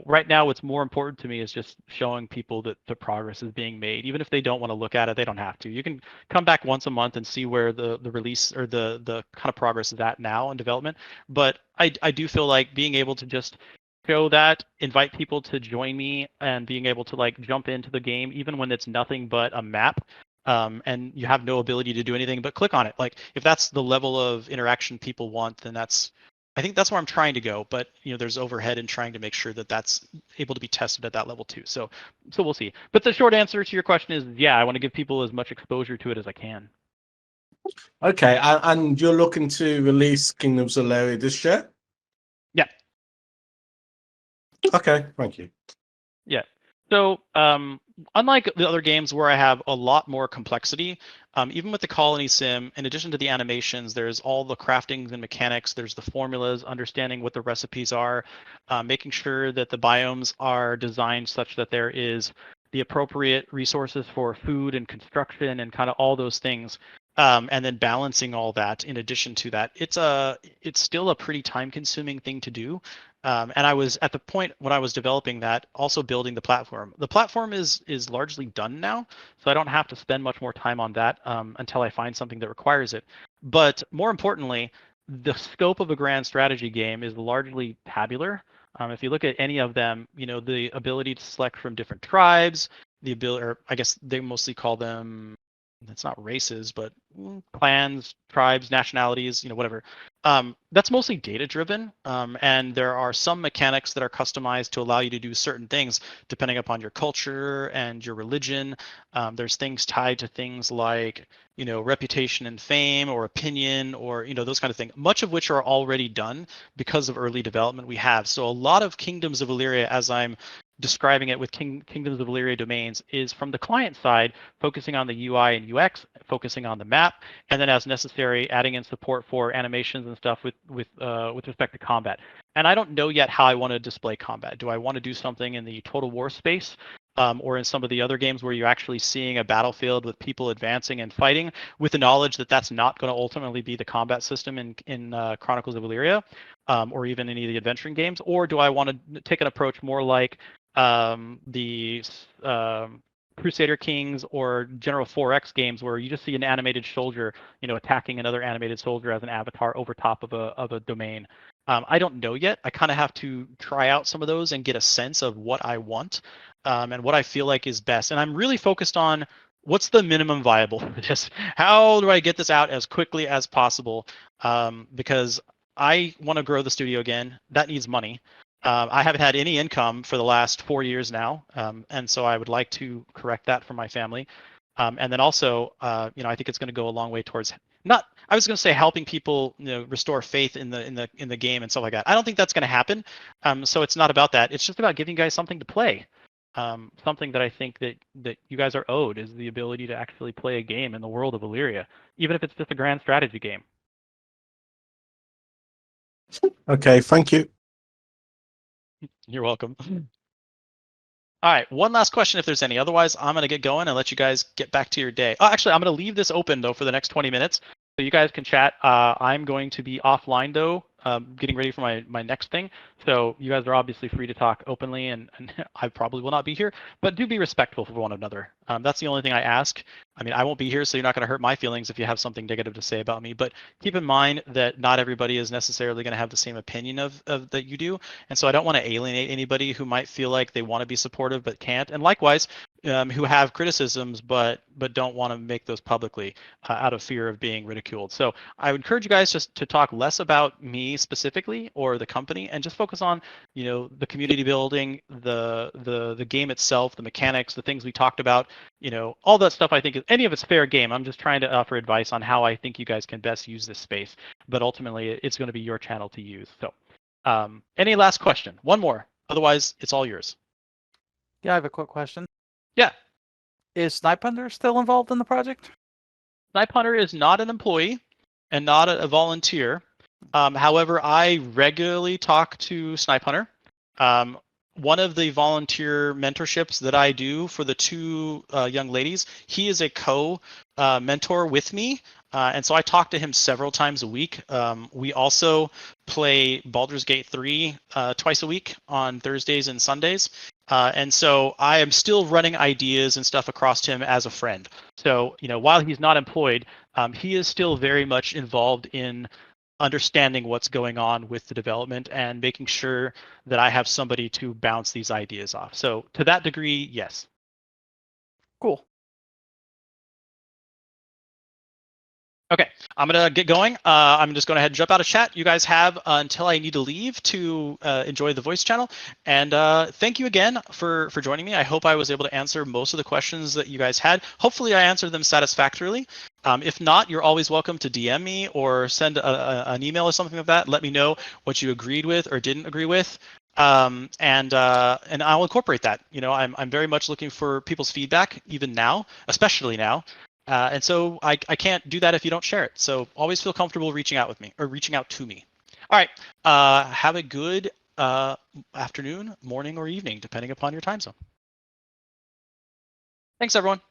right now what's more important to me is just showing people that the progress is being made. Even if they don't want to look at it, they don't have to. You can come back once a month and see where the release or the kind of progress is at now in development. But I do feel like being able to just show that, invite people to join me, and being able to like jump into the game even when it's nothing but a map, and you have no ability to do anything but click on it. Like, if that's the level of interaction people want, then I think that's where I'm trying to go. But there's overhead in trying to make sure that that's able to be tested at that level too. So we'll see. But the short answer to your question is, yeah, I want to give people as much exposure to it as I can. Okay, and you're looking to release Kingdoms of Elyria this year? Yeah. Okay, thank you. Yeah. So unlike the other games where I have a lot more complexity, even with the colony sim, in addition to the animations, there's all the craftings and mechanics, there's the formulas, understanding what the recipes are, making sure that the biomes are designed such that there is the appropriate resources for food and construction and kind of all those things. And then balancing all that in addition to that, it's still a pretty time-consuming thing to do. And I was at the point when I was developing that, also building the platform. The platform is largely done now, so I don't have to spend much more time on that until I find something that requires it. But more importantly, the scope of a grand strategy game is largely tabular. If you look at any of them, the ability to select from different tribes, the ability, or I guess they mostly call them, it's not races, but clans, tribes, nationalities, whatever. That's mostly data driven, and there are some mechanics that are customized to allow you to do certain things depending upon your culture and your religion. There's things tied to things like reputation and fame or opinion or those kind of things, much of which are already done because of early development we have. So a lot of Kingdoms of Elyria, as I'm describing it with Kingdoms of Elyria domains, is from the client side, focusing on the UI and UX, focusing on the map, and then as necessary, adding in support for animations and stuff with respect to combat. And I don't know yet how I want to display combat. Do I want to do something in the Total War space? Or in some of the other games where you're actually seeing a battlefield with people advancing and fighting, with the knowledge that that's not going to ultimately be the combat system in Chronicles of Elyria, or even any of the adventuring games? Or do I want to take an approach more like the Crusader Kings or General 4X games, where you just see an animated soldier, attacking another animated soldier as an avatar over top of a domain? I don't know yet. I kind of have to try out some of those and get a sense of what I want, and what I feel like is best. And I'm really focused on what's the minimum viable for this. How do I get this out as quickly as possible? Because I want to grow the studio again. That needs money. I haven't had any income for the last 4 years now, and so I would like to correct that for my family. And then also, I think it's going to go a long way towards I was going to say helping people, restore faith in the game and stuff like that. I don't think that's going to happen. So it's not about that. It's just about giving you guys something to play. Something that I think that you guys are owed is the ability to actually play a game in the world of Elyria, even if it's just a grand strategy game. Okay, thank you. You're welcome. All right, one last question if there's any. Otherwise, I'm going to get going and let you guys get back to your day. Oh, actually, I'm going to leave this open, though, for the next 20 minutes. So you guys can chat. I'm going to be offline, though, getting ready for my next thing. So you guys are obviously free to talk openly, and I probably will not be here. But do be respectful for one another. That's the only thing I ask. I mean, I won't be here, so you're not going to hurt my feelings if you have something negative to say about me. But keep in mind that not everybody is necessarily going to have the same opinion of that you do. And so I don't want to alienate anybody who might feel like they want to be supportive but can't. And likewise, who have criticisms but don't want to make those publicly out of fear of being ridiculed. So I would encourage you guys just to talk less about me specifically or the company, and just focus on the community building, the game itself, the mechanics, the things we talked about, all that stuff. I think any of it's fair game. I'm just trying to offer advice on how I think you guys can best use this space, but ultimately it's going to be your channel to use. So any last question? One more, otherwise it's all yours. Yeah, I have a quick question. Yeah. Is Snipe Hunter still involved in the project? Snipe Hunter is not an employee and not a volunteer. However, I regularly talk to Snipe Hunter. One of the volunteer mentorships that I do for the two young ladies, he is a co-mentor with me. And so I talk to him several times a week. We also play Baldur's Gate 3 twice a week on Thursdays and Sundays. And so I am still running ideas and stuff across to him as a friend. So, while he's not employed, he is still very much involved in understanding what's going on with the development and making sure that I have somebody to bounce these ideas off. So to that degree, yes. Cool. Okay, I'm gonna get going. I'm just gonna head and jump out of chat. You guys have until I need to leave to enjoy the voice channel. And thank you again for joining me. I hope I was able to answer most of the questions that you guys had. Hopefully I answered them satisfactorily. If not, you're always welcome to DM me or send an email or something like that. Let me know what you agreed with or didn't agree with. And I'll incorporate that. I'm very much looking for people's feedback, even now, especially now. And so I can't do that if you don't share it. So always feel comfortable reaching out with me or reaching out to me. All right. Have a good afternoon, morning, or evening, depending upon your time zone. Thanks, everyone.